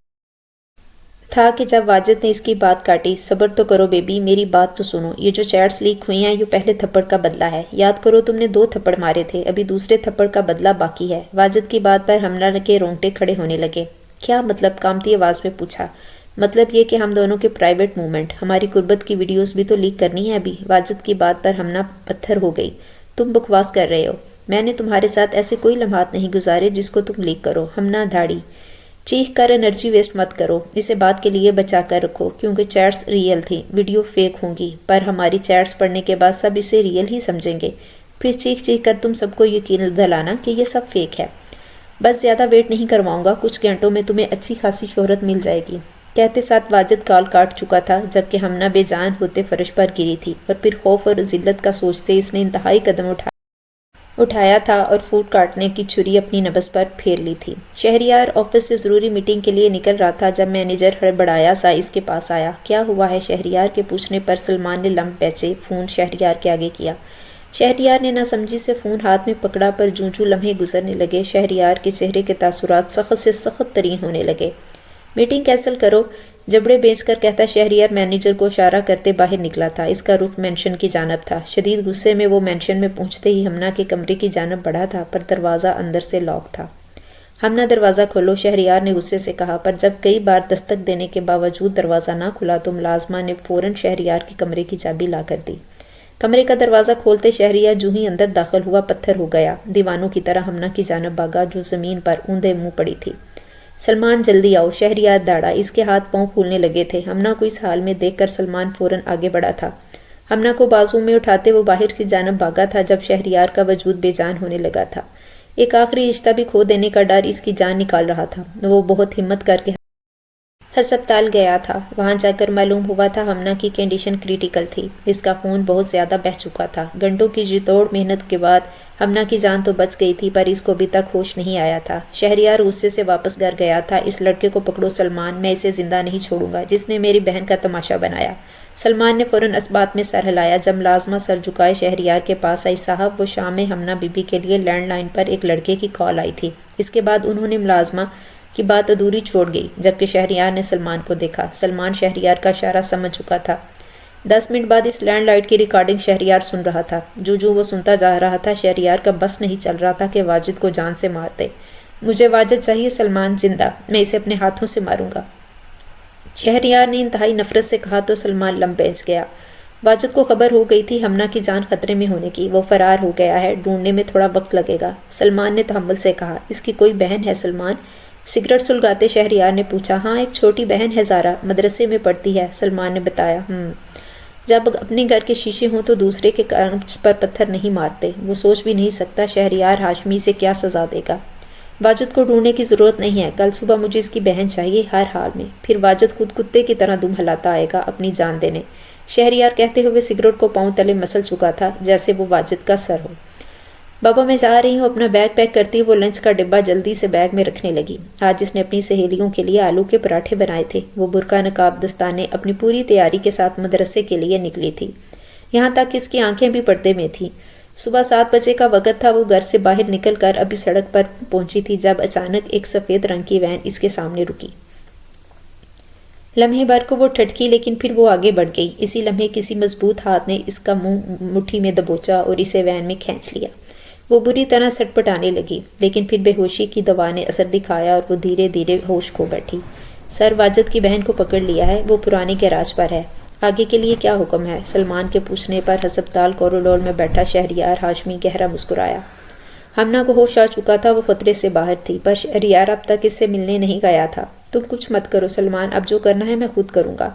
تھا کہ جب واجد نے اس کی بات کاٹی، صبر تو کرو بیبی، میری بات تو سنو، یہ جو چیٹس لیک ہوئی ہیں یہ پہلے تھپڑ کا بدلہ ہے۔ یاد کرو تم نے 2 تھپڑ مارے تھے، ابھی دوسرے تھپڑ کا بدلہ باقی ہے۔ واجد کی بات پر ہمنا کے رونگٹے کھڑے ہونے لگے۔ کیا مطلب؟ کامتی آواز میں پوچھا۔ مطلب یہ کہ ہم دونوں کے پرائیویٹ مومنٹ، ہماری قربت کی ویڈیوز بھی تو لیک کرنی ہے ابھی۔ واجد کی بات پر ہمنا پتھر ہو گئی۔ تم بکواس کر رہے ہو، میں نے تمہارے ساتھ ایسے کوئی لمحات نہیں گزارے جس کو تم لیک کرو۔ ہمنا دھاڑی چیخ کر انرجی ویسٹ مت کرو، اسے بات کے لیے بچا کر رکھو، کیونکہ چیٹس ریئل تھیں، ویڈیو فیک ہوں گی، پر ہماری چیٹس پڑھنے کے بعد سب اسے ریئل ہی سمجھیں گے۔ پھر چیخ چیخ کر تم سب کو یقین دلانا کہ یہ سب فیک ہے۔ بس زیادہ ویٹ نہیں کرواؤں گا، کچھ گھنٹوں میں تمہیں اچھی خاصی شہرت مل جائے گی۔ کہتے ساتھ واجد کال کاٹ چکا تھا جبکہ ہمنا بے جان ہوتے فرش پر گری تھی اور پھر خوف اور ذلت کا سوچتے اس نے انتہائی قدم اٹھایا تھا اور فوڈ کاٹنے کی چھری اپنی نبز پر پھیر لی تھی۔ شہریار آفس سے ضروری میٹنگ کے لیے نکل رہا تھا جب مینیجر ہڑبڑایا سا اس کے پاس آیا۔ کیا ہوا ہے؟ شہریار کے پوچھنے پر سلمان نے لمب پیچے فون شہریار کے آگے کیا۔ شہریار نے ناسمجھی سے فون ہاتھ میں پکڑا، پر جوں لمحے گزرنے لگے شہریار کے چہرے کے تاثرات سخت سے سخت ترین ہونے لگے۔ میٹنگ کینسل کرو، جبڑے بیچ کر کہتا شہریار مینیجر کو اشارہ کرتے باہر نکلا تھا۔ اس کا رخ مینشن کی جانب تھا۔ شدید غصے میں وہ مینشن میں پہنچتے ہی ہمنا کے کمرے کی جانب بڑھا تھا، پر دروازہ اندر سے لاک تھا۔ ہمنا دروازہ کھولو، شہریار نے غصے سے کہا، پر جب کئی بار دستک دینے کے باوجود دروازہ نہ کھلا تو ملازمہ نے فوراً شہریار کے کمرے کی چابی لا کر دی۔ کمرے کا دروازہ کھولتے شہریار جو ہی اندر داخل ہوا پتھر ہو گیا، دیوانوں کی طرح ہمنا کی جانب بھاگا جو زمین پر اوندے منہ پڑی تھی۔ سلمان جلدی آؤ، شہریار داڑا، اس کے ہاتھ پاؤں پھولنے لگے تھے۔ ہمنا کو اس حال میں دیکھ کر سلمان فوراً آگے بڑھا تھا۔ ہمنا کو بازو میں اٹھاتے وہ باہر کی جانب بھاگا تھا جب شہریار کا وجود بے جان ہونے لگا تھا۔ ایک آخری رشتہ بھی کھو دینے کا ڈر اس کی جان نکال رہا تھا۔ وہ بہت ہمت کر کے ہسپتال گیا تھا۔ وہاں جا کر معلوم ہوا تھا ہمنا کی کنڈیشن کریٹیکل تھی، اس کا خون بہت زیادہ بہہ چکا تھا۔ گھنٹوں کی جی توڑ محنت کے بعد ہمنا کی جان تو بچ گئی تھی، پر اس کو ابھی تک ہوش نہیں آیا تھا۔ شہریار غصے سے واپس گھر گیا تھا۔ اس لڑکے کو پکڑو سلمان، میں اسے زندہ نہیں چھوڑوں گا جس نے میری بہن کا تماشا بنایا۔ سلمان نے فوراً اس بات میں سر ہلایا جب ملازمہ سر جھکائے شہریار کے پاس آئی۔ صاحب، وہ شام میں ہمنا بی بی کے لیے لینڈ لائن پر ایک لڑکے کی کال آئی تھی۔ اس کے بعد انہوں نے ملازمہ کی بات ادھوری چھوڑ گئی جبکہ شہریار نے سلمان کو دیکھا۔ سلمان شہریار کا اشارہ سمجھ چکا تھا۔ 10 منٹ بعد اس لینڈ لائٹ کی ریکارڈنگ شہریار سن رہا تھا۔ جو وہ سنتا جا رہا تھا شہریار کا بس نہیں چل رہا تھا کہ واجد کو جان سے مار دے۔ مجھے واجد چاہیے، سلمان زندہ، میں اسے اپنے ہاتھوں سے ماروں گا، شہریار نے انتہائی نفرت سے کہا تو سلمان لم بیچ گیا۔ واجد کو خبر ہو گئی تھی ہمنا کی جان خطرے میں ہونے کی، وہ فرار ہو گیا ہے، ڈھونڈنے میں تھوڑا وقت لگے گا۔ سلمان نے تحمل سے کہا۔ اس کی کوئی بہن ہے سلمان؟ سگریٹ سلگاتے شہریار نے پوچھا۔ ہاں، ایک چھوٹی بہن ہے زارا، مدرسے میں پڑھتی ہے، سلمان نے بتایا۔ جب اپنے گھر کے شیشے ہوں تو دوسرے کے کانچ پر پتھر نہیں مارتے۔ وہ سوچ بھی نہیں سکتا شہریار ہاشمی سے کیا سزا دے گا۔ واجد کو ڈھونڈنے کی ضرورت نہیں ہے، کل صبح مجھے اس کی بہن چاہیے ہر حال میں، پھر واجد خود کتے کی طرح دم ہلاتا آئے گا اپنی جان دینے۔ شہریار کہتے ہوئے سگریٹ کو پاؤں تلے مسل چکا تھا جیسے وہ واجد کا سر ہو۔ بابا میں جا رہی ہوں، اپنا بیگ پیک کرتی وہ لنچ کا ڈبہ جلدی سے بیگ میں رکھنے لگی۔ آج اس نے اپنی سہیلیوں کے لیے آلو کے پراٹھے بنائے تھے۔ وہ برقع نقاب دستانے اپنی پوری تیاری کے ساتھ مدرسے کے لیے نکلی تھی، یہاں تک اس کی آنکھیں بھی پردے میں تھیں۔ صبح 7 بجے کا وقت تھا۔ وہ گھر سے باہر نکل کر ابھی سڑک پر پہنچی تھی جب اچانک ایک سفید رنگ کی وین اس کے سامنے رکی۔ لمحے بھر کو وہ ٹھٹکی، لیکن پھر وہ آگے بڑھ گئی۔ اسی لمحے کسی مضبوط ہاتھ نے اس کا منہ مٹھی میں دبوچا اور اسے وین میں کھینچ لیا۔ وہ بری طرح سٹ پٹانے لگی، لیکن پھر بے ہوشی کی دوا نے اثر دکھایا اور وہ دھیرے دھیرے ہوش کھو بیٹھی۔ سر، واجد کی بہن کو پکڑ لیا ہے، وہ پرانی گیراج پر ہے، آگے کے لیے کیا حکم ہے؟ سلمان کے پوچھنے پر ہسپتال کوریڈور میں بیٹھا شہریار ہاشمی گہرا مسکرایا۔ ہمنا کو ہوش آ چکا تھا، وہ خطرے سے باہر تھی، پر شہریار اب تک اس سے ملنے نہیں گیا تھا۔ تم کچھ مت کرو سلمان، اب جو کرنا ہے میں خود کروں گا۔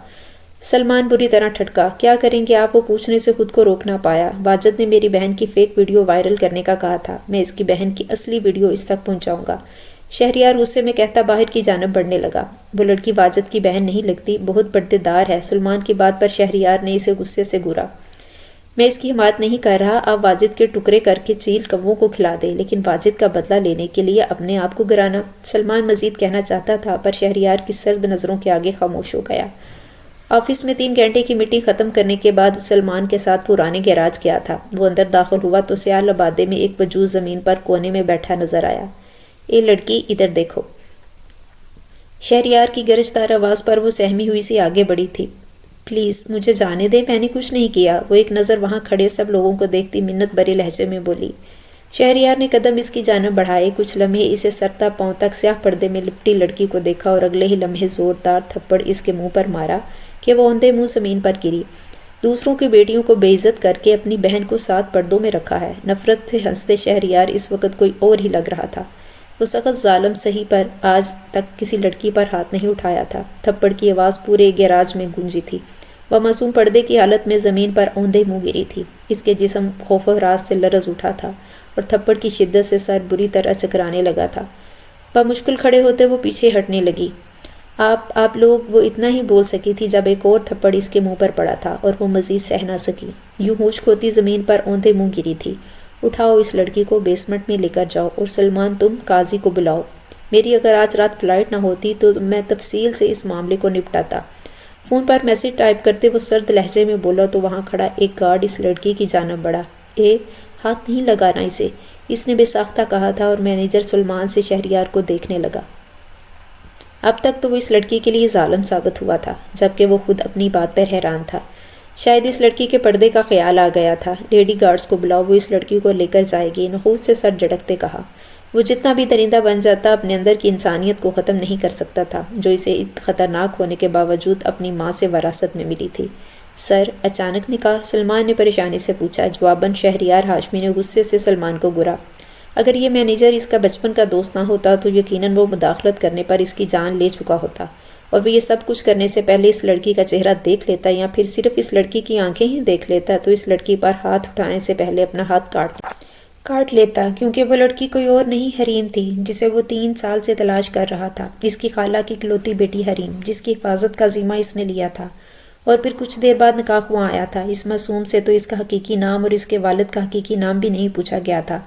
سلمان بری طرح ٹھٹکا۔ کیا کریں گے آپ؟ وہ پوچھنے سے خود کو روک نہ پایا۔ واجد نے میری بہن کی فیک ویڈیو وائرل کرنے کا کہا تھا، میں اس کی بہن کی اصلی ویڈیو اس تک پہنچاؤں گا۔ شہریار غصے میں کہتا باہر کی جانب بڑھنے لگا۔ وہ لڑکی واجد کی بہن نہیں لگتی، بہت پردے دار ہے۔ سلمان کی بات پر شہریار نے اسے غصے سے گھورا۔ میں اس کی حمایت نہیں کر رہا، آپ واجد کے ٹکڑے کر کے چیل کووں کو کھلا دے، لیکن واجد کا بدلہ لینے کے لیے اپنے آپ کو گرانا۔ سلمان مزید کہنا چاہتا تھا، پر شہریار کی سرد نظروں کے آگے خاموش ہو گیا۔ آفس میں 3 گھنٹے کی میٹنگ ختم کرنے کے بعد سلمان کے ساتھ پرانے گیراج گیا تھا۔ وہ اندر داخل ہوا تو سیاہ لبادے میں ایک وجوہ زمین پر کونے میں بیٹھا نظر آیا۔ اے لڑکی، ادھر دیکھو۔ شہریار کی گرجدار آواز پر وہ سہمی ہوئی سی آگے بڑھی تھی۔ پلیز مجھے جانے دیں، میں نے کچھ نہیں کیا۔ وہ ایک نظر وہاں کھڑے سب لوگوں کو دیکھتی منت بھرے لہجے میں بولی۔ شہریار نے قدم اس کی جانب بڑھائے، کچھ لمحے اسے سر تا پاؤں تک سیاہ پردے میں لپٹی لڑکی کو دیکھا اور اگلے ہی لمحے زوردار تھپڑ اس کے منہ پر مارا کہ وہ اوندھے منہ زمین پر گری۔ دوسروں کی بیٹیوں کو بے عزت کر کے اپنی بہن کو 7 پردوں میں رکھا ہے۔ نفرت سے ہنستے شہریار اس وقت کوئی اور ہی لگ رہا تھا۔ وہ سخت ظالم سہی پر آج تک کسی لڑکی پر ہاتھ نہیں اٹھایا تھا۔ تھپڑ کی آواز پورے گیراج میں گونجی تھی۔ وہ معصوم پردے کی حالت میں زمین پر اوندھے منہ گری تھی۔ اس کے جسم خوف و ہراس سے لرز اٹھا تھا اور تھپڑ کی شدت سے سر بری طرح چکرانے لگا تھا۔ بمشکل کھڑے ہوتے وہ پیچھے ہٹنے لگی۔ آپ لوگ، وہ اتنا ہی بول سکی تھی جب ایک اور تھپڑ اس کے منہ پر پڑا تھا اور وہ مزید سہ نہ سکی۔ یوں ہوش کھوتی زمین پر اوندھے منہ گری تھی۔ اٹھاؤ اس لڑکی کو، بیسمنٹ میں لے کر جاؤ، اور سلمان تم قاضی کو بلاؤ۔ میری اگر آج رات فلائٹ نہ ہوتی تو میں تفصیل سے اس معاملے کو نپٹاتا۔ فون پر میسج ٹائپ کرتے وہ سرد لہجے میں بولا تو وہاں کھڑا ایک گارڈ اس لڑکی کی جانب بڑھا۔ ہاتھ نہیں لگانا اسے، اس نے بے ساختہ کہا تھا، اور مینیجر سلمان سے شہریار کو دیکھنے لگا۔ اب تک تو وہ اس لڑکی کے لیے ظالم ثابت ہوا تھا، جبکہ وہ خود اپنی بات پر حیران تھا۔ شاید اس لڑکی کے پردے کا خیال آ گیا تھا۔ لیڈی گارڈز کو بلاؤ، وہ اس لڑکی کو لے کر جائے گی، نحوس سے سر جھٹکتے کہا۔ وہ جتنا بھی درندہ بن جاتا اپنے اندر کی انسانیت کو ختم نہیں کر سکتا تھا، جو اسے خطرناک ہونے کے باوجود اپنی ماں سے وراثت میں ملی تھی۔ سر، اچانک نکاح؟ سلمان نے پریشانی سے پوچھا۔ جواباً شہریار ہاشمی نے غصے سے سلمان کو گھورا۔ اگر یہ مینیجر اس کا بچپن کا دوست نہ ہوتا تو یقیناً وہ مداخلت کرنے پر اس کی جان لے چکا ہوتا، اور وہ یہ سب کچھ کرنے سے پہلے اس لڑکی کا چہرہ دیکھ لیتا، یا پھر صرف اس لڑکی کی آنکھیں ہی دیکھ لیتا تو اس لڑکی پر ہاتھ اٹھانے سے پہلے اپنا ہاتھ کاٹ لیتا، کیونکہ وہ لڑکی کوئی اور نہیں، حریم تھی، جسے وہ 3 سال سے تلاش کر رہا تھا۔ اس کی خالہ کی اکلوتی بیٹی حریم، جس کی حفاظت کا ذمہ اس نے لیا تھا، اور پھر کچھ دیر بعد نکاح ہوا آیا تھا۔ اس معصوم سے تو اس کا حقیقی نام اور اس کے والد کا حقیقی نام بھی نہیں پوچھا گیا تھا،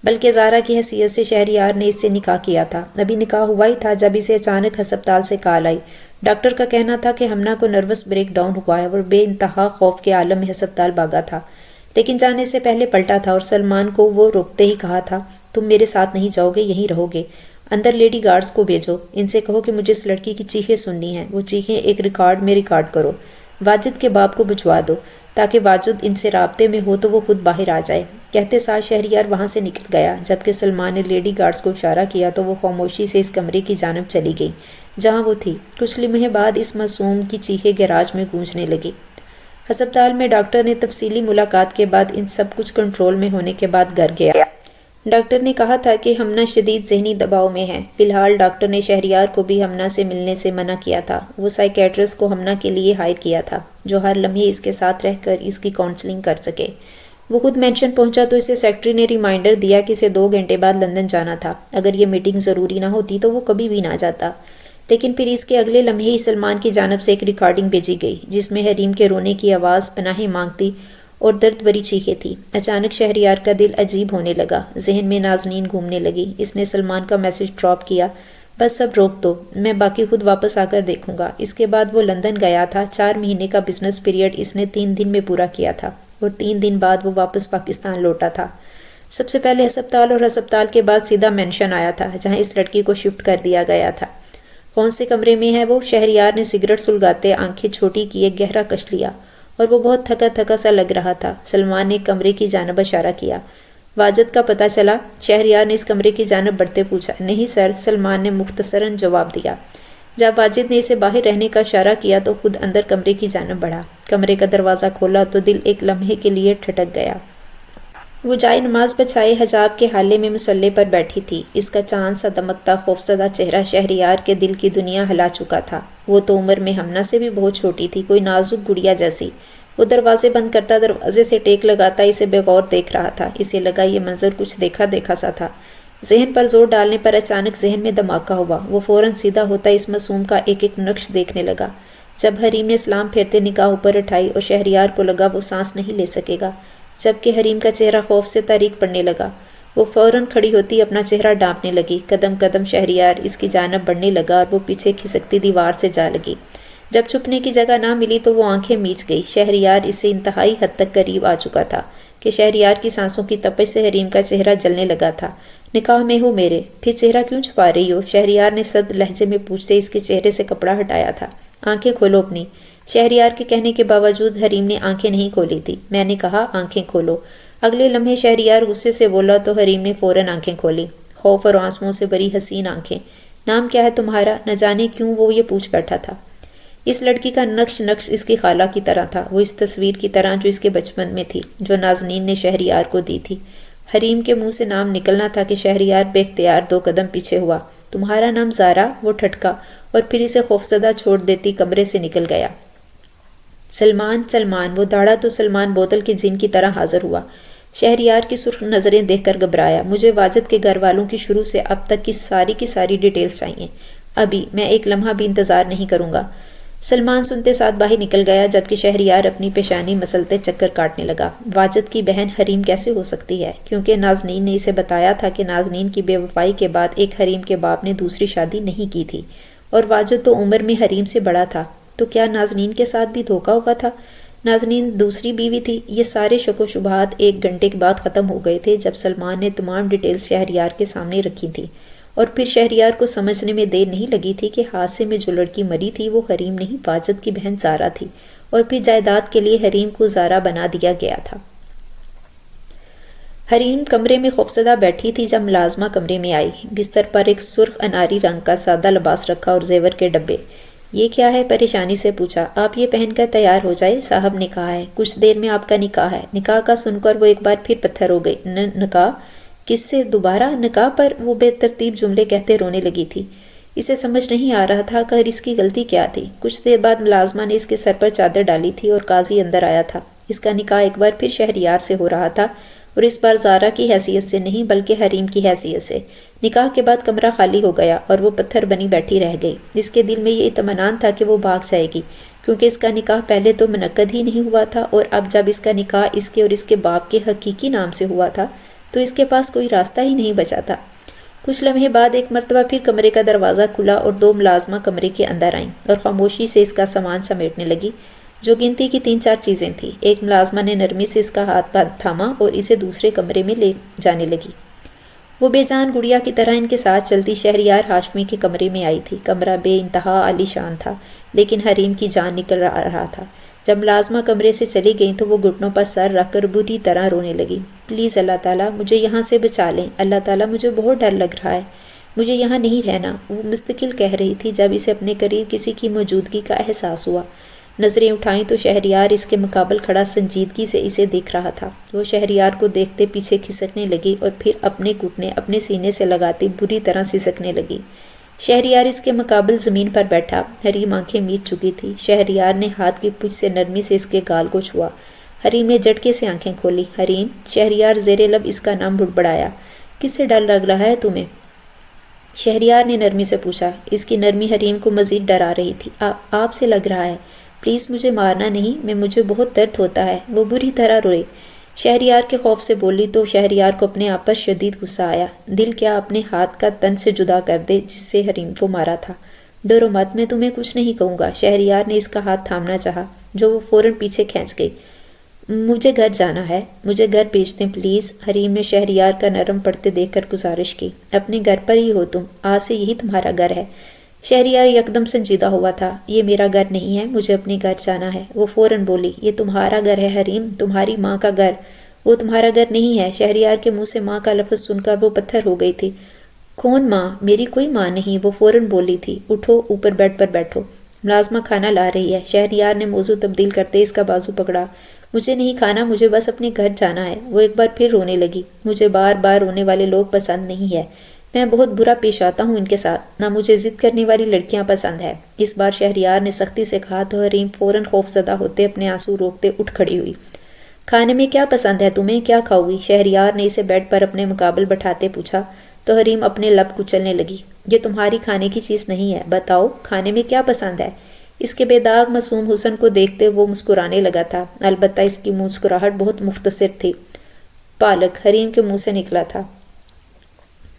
بلکہ زارا کی حیثیت سے شہریار نے اس سے نکاح کیا تھا۔ ابھی نکاح ہوا ہی تھا جب اسے اچانک ہسپتال سے کال آئی۔ ڈاکٹر کا کہنا تھا کہ ہمنا کو نروس بریک ڈاؤن ہوا ہے اور بے انتہا خوف کے عالم میں ہسپتال بھاگا تھا، لیکن جانے سے پہلے پلٹا تھا، اور سلمان کو وہ روکتے ہی کہا تھا، تم میرے ساتھ نہیں جاؤ گے، یہیں رہو گے۔ اندر لیڈی گارڈز کو بھیجو، ان سے کہو کہ مجھے اس لڑکی کی چیخیں سننی ہیں۔ وہ چیخیں ایک ریکارڈ میں ریکارڈ کرو۔ واجد کے باپ کو بھجوا دو، تاکہ واجد ان سے رابطے میں ہو تو وہ خود باہر آ جائے۔ کہتے ساتھ شہریار وہاں سے نکل گیا۔ جبکہ سلمان نے لیڈی گارڈز کو اشارہ کیا تو وہ خاموشی سے اس کمرے کی جانب چلی گئی جہاں وہ تھی۔ کچھ لمحے بعد اس معصوم کی چیخیں گیراج میں گونجنے لگی۔ ہسپتال میں ڈاکٹر نے تفصیلی ملاقات کے بعد ان سب کچھ کنٹرول میں ہونے کے بعد گھر گیا۔ ڈاکٹر نے کہا تھا کہ ہمنا شدید ذہنی دباؤ میں ہے۔ فی الحال ڈاکٹر نے شہریار کو بھی ہمنا سے ملنے سے منع کیا تھا۔ وہ سائیکیٹرسٹ کو ہمنا کے لیے ہائر کیا تھا، جو ہر لمحے اس کے ساتھ رہ کر اس کی کاؤنسلنگ کر سکے۔ وہ خود مینشن پہنچا تو اسے سیکرٹری نے ریمائنڈر دیا کہ اسے 2 گھنٹے بعد لندن جانا تھا۔ اگر یہ میٹنگ ضروری نہ ہوتی تو وہ کبھی بھی نہ جاتا، لیکن پھر اس کے اگلے لمحے ہی سلمان کی جانب سے ایک ریکارڈنگ بھیجی گئی، جس میں حریم کے رونے کی آواز پناہ مانگتی اور درد بری چیخیں تھی۔ اچانک شہریار کا دل عجیب ہونے لگا، ذہن میں نازنین گھومنے لگی۔ اس نے سلمان کا میسج ڈراپ کیا، بس اب روک دو، میں باقی خود واپس آ کر دیکھوں گا۔ اس کے بعد وہ لندن گیا تھا۔ 4 مہینے کا بزنس پیریڈ اس نے 3 دن میں پورا کیا تھا، اور 3 دن بعد وہ واپس پاکستان لوٹا تھا۔ سب سے پہلے ہسپتال، اور ہسپتال کے بعد سیدھا مینشن آیا تھا، جہاں اس لڑکی کو شفٹ کر دیا گیا تھا۔ کون سے کمرے میں ہے وہ؟ شہریار نے سگریٹ سلگاتے آنکھیں چھوٹی کیے گہرا کش لیا، اور وہ بہت تھکا تھکا سا لگ رہا تھا۔ سلمان نے کمرے کی جانب اشارہ کیا۔ واجد کا پتہ چلا؟ شہریار نے اس کمرے کی جانب بڑھتے پوچھا۔ نہیں سر، سلمان نے مختصراً جواب دیا۔ جب واجد نے اسے باہر رہنے کا اشارہ کیا تو خود اندر کمرے کی جانب بڑھا۔ کمرے کا دروازہ کھولا تو دل ایک لمحے کے لیے ٹھٹک گیا۔ وہ جائے نماز بچھائے حجاب کے حالے میں مصلی پر بیٹھی تھی۔ اس کا چاند سا دمکتا خوفزدہ چہرہ شہریار کے دل کی دنیا ہلا چکا تھا۔ وہ تو عمر میں ہمنا سے بھی بہت چھوٹی تھی، کوئی نازک گڑیا جیسی۔ وہ دروازے بند کرتا دروازے سے ٹیک لگاتا اسے بے غور دیکھ رہا تھا۔ اسے لگا یہ منظر کچھ دیکھا دیکھا سا تھا۔ ذہن پر زور ڈالنے پر اچانک ذہن میں دھماکہ ہوا۔ وہ فوراً سیدھا ہوتا اس معصوم کا ایک ایک نقش دیکھنے لگا۔ جب حریم نے سلام پھیرتے نگاہ اوپر اٹھائی اور شہریار کو لگا وہ سانس نہیں لے سکے گا، جبکہ حریم کا چہرہ خوف سے تاریک پڑنے لگا۔ وہ فوراً کھڑی ہوتی اپنا چہرہ ڈانپنے لگی۔ قدم قدم شہریار اس کی جانب بڑھنے لگا اور وہ پیچھے کھسکتی دیوار سے جا لگی۔ جب چھپنے کی جگہ نہ ملی تو وہ آنکھیں میچ گئی۔ شہریار اس سے انتہائی حد تک قریب آ چکا تھا کہ شہریار کی سانسوں کی تپش سے حریم کا چہرہ جلنے لگا تھا۔ نکاح میں ہو میرے، پھر چہرہ کیوں چھپا رہی ہو؟ شہریار نے سرد لہجے میں پوچھتے اس کے چہرے سے کپڑا ہٹایا تھا۔ آنکھیں کھولو اپنی۔ شہریار کے کہنے کے باوجود حریم نے آنکھیں نہیں کھولی تھی۔ میں نے کہا آنکھیں کھولو۔ اگلے لمحے شہریار غصے سے بولا تو حریم نے فوراً آنکھیں کھولی، خوف اور آنسوؤں سے بری حسین آنکھیں۔ نام کیا ہے تمہارا؟ نہ جانے کیوں وہ یہ پوچھ بیٹھا تھا۔ اس لڑکی کا نقش نقش اس کی خالہ کی طرح تھا، وہ اس تصویر کی طرح جو اس کے بچپن میں تھی، جو نازنین نے شہریار کو دی تھی۔ حریم کے منہ سے نام نکلنا تھا کہ شہریار بے اختیار 2 قدم پیچھے ہوا۔ تمہارا نام زارا؟ وہ ٹھٹکا اور پھر اسے خوفزدہ چھوڑ دیتی کمرے سے نکل گیا۔ سلمان سلمان، وہ داڑھا تو سلمان بوتل کے جن کی طرح حاضر ہوا۔ شہریار کی سرخ نظریں دیکھ کر گھبرایا۔ مجھے واجد کے گھر والوں کی شروع سے اب تک کی ساری ڈیٹیلز چاہیے۔ ابھی میں ایک لمحہ بھی انتظار نہیں کروں گا۔ سلمان سنتے ساتھ باہر نکل گیا جبکہ شہریار اپنی پیشانی مسلتے چکر کاٹنے لگا۔ واجد کی بہن حریم کیسے ہو سکتی ہے؟ کیونکہ نازنین نے اسے بتایا تھا کہ نازنین کی بے وفائی کے بعد ایک حریم کے باپ نے دوسری شادی نہیں کی تھی، اور واجد تو عمر میں حریم سے بڑا تھا۔ تو کیا نازنین کے ساتھ بھی دھوکہ ہوا تھا؟ نازنین دوسری بیوی تھی؟ یہ سارے شک و شبہات 1 گھنٹے کے بعد ختم ہو گئے تھے جب سلمان نے تمام ڈیٹیلز شہریار کے سامنے رکھی تھیں، اور پھر شہریار کو سمجھنے میں دیر نہیں لگی تھی کہ حادثے میں جو لڑکی مری تھی وہ حریم نہیں، واجد کی بہن زارا تھی، اور پھر جائیداد کے لیے حریم کو زارا بنا دیا گیا تھا۔ حریم کمرے میں خوفزدہ بیٹھی تھی جب ملازمہ کمرے میں آئی۔ بستر پر ایک سرخ اناری رنگ کا سادہ لباس رکھا اور زیور کے ڈبے۔ یہ کیا ہے؟ پریشانی سے پوچھا۔ آپ یہ پہن کر تیار ہو جائے، صاحب نے کہا ہے، کچھ دیر میں آپ کا نکاح ہے۔ نکاح کا سن کر وہ ایک بار پھر پتھر ہو گئی۔ نکاح؟ کس سے؟ دوبارہ نکاح پر؟ وہ بے ترتیب جملے کہتے رونے لگی تھی۔ اسے سمجھ نہیں آ رہا تھا کہ اس کی غلطی کیا تھی۔ کچھ دیر بعد ملازمہ نے اس کے سر پر چادر ڈالی تھی اور قاضی اندر آیا تھا۔ اس کا نکاح ایک بار پھر شہریار سے ہو رہا تھا، اور اس بار زارا کی حیثیت سے نہیں بلکہ حریم کی حیثیت سے۔ نکاح کے بعد کمرہ خالی ہو گیا اور وہ پتھر بنی بیٹھی رہ گئی۔ اس کے دل میں یہ اطمینان تھا کہ وہ بھاگ جائے گی، کیونکہ اس کا نکاح پہلے تو منعقد ہی نہیں ہوا تھا، اور اب جب اس کا نکاح اس کے اور اس کے باپ کے حقیقی نام سے ہوا تھا تو اس کے پاس کوئی راستہ ہی نہیں بچا تھا۔ کچھ لمحے بعد ایک مرتبہ پھر کمرے کا دروازہ کھلا اور 2 ملازمہ کمرے کے اندر آئیں اور خاموشی سے اس کا سامان سمیٹنے لگی، جو گنتی کی 3-4 چیزیں تھیں۔ ایک ملازمہ نے نرمی سے اس کا ہاتھ تھاما اور اسے دوسرے کمرے میں لے جانے لگی۔ وہ بے جان گڑیا کی طرح ان کے ساتھ چلتی شہریار ہاشمی کے کمرے میں آئی تھی۔ کمرہ بے انتہا عالی شان تھا، لیکن حریم کی جان نکل رہا تھا۔ جب ملازمہ کمرے سے چلی گئیں تو وہ گھٹنوں پر سر رکھ کر بری طرح رونے لگی۔ پلیز اللہ تعالیٰ مجھے یہاں سے بچا لیں، اللہ تعالیٰ مجھے بہت ڈر لگ رہا ہے، مجھے یہاں نہیں رہنا، وہ مستقل کہہ رہی تھی جب اسے اپنے قریب کسی کی موجودگی کا احساس ہوا۔ نظریں اٹھائیں تو شہریار اس کے مقابل کھڑا سنجیدگی سے اسے دیکھ رہا تھا۔ وہ شہریار کو دیکھتے پیچھے کھسکنے لگی اور پھر اپنے گھٹنے اپنے سینے سے لگاتی بری طرح سسکنے لگی۔ شہریار اس کے مقابل زمین پر بیٹھا۔ حریم آنکھیں میچ چکی تھی۔ شہریار نے ہاتھ کی پچھ سے نرمی سے اس کے گال کو چھوا۔ حریم نے جھٹکے سے آنکھیں کھولی۔ حریم؟ شہریار زیر لب اس کا نام بڑبڑایا۔ کس سے ڈر لگ رہا ہے تمہیں؟ شہریار نے نرمی سے پوچھا۔ اس کی نرمی حریم کو مزید ڈرا رہی تھی۔ آپ سے لگ رہا ہے، پلیز مجھے مارنا نہیں، مجھے بہت درد ہوتا ہے۔ وہ بری طرح روئے۔ شہریار کے خوف سے بولی تو شہریار کو اپنے آپ پر شدید غصہ آیا۔ دل کیا اپنے ہاتھ کا تن سے جدا کر دے جس سے حریم کو مارا تھا۔ ڈرو مت، میں تمہیں کچھ نہیں کہوں گا۔ شہریار نے اس کا ہاتھ تھامنا چاہا، جو وہ فوراً پیچھے کھینچ گئی۔ مجھے گھر جانا ہے، مجھے گھر بھیج دیں پلیز، حریم نے شہریار کا نرم پڑتے دیکھ کر گزارش کی۔ اپنے گھر پر ہی ہو تم، آج سے یہی تمہارا گھر ہے۔ شہریار یکدم سنجیدہ ہوا تھا۔ یہ میرا گھر نہیں ہے، مجھے اپنے گھر جانا ہے۔ وہ فوراً بولی، یہ تمہارا گھر ہے حریم، تمہاری ماں کا گھر۔ وہ تمہارا گھر نہیں ہے۔ شہریار کے منہ سے ماں کا لفظ سن کر وہ پتھر ہو گئی تھی۔ کون ماں؟ میری کوئی ماں نہیں، وہ فوراً بولی تھی۔ اٹھو، اوپر بیڈ پر بیٹھو، ملازمہ کھانا لا رہی ہے۔ شہریار نے موضوع تبدیل کرتے اس کا بازو پکڑا۔ مجھے نہیں کھانا، مجھے بس اپنے گھر جانا ہے۔ وہ ایک بار پھر رونے لگی۔ مجھے بار بار رونے والے لوگ پسند نہیں ہے، میں بہت برا پیش آتا ہوں ان کے ساتھ، نہ مجھے ضد کرنے والی لڑکیاں پسند ہے۔ اس بار شہریار نے سختی سے کہا تو حریم فوراً خوف زدہ ہوتے اپنے آنسو روکتے اٹھ کھڑی ہوئی۔ کھانے میں کیا پسند ہے تمہیں؟ کیا کھاؤ گی؟ شہریار نے اسے بیڈ پر اپنے مقابل بٹھاتے پوچھا تو حریم اپنے لب کچلنے لگی۔ یہ تمہاری کھانے کی چیز نہیں ہے، بتاؤ کھانے میں کیا پسند ہے؟ اس کے بے داغ معصوم حسن کو دیکھتے وہ مسکرانے لگا تھا، البتہ اس کی مسکراہٹ بہت مختصر تھی۔ پالک، حریم کے منہ سے نکلا تھا،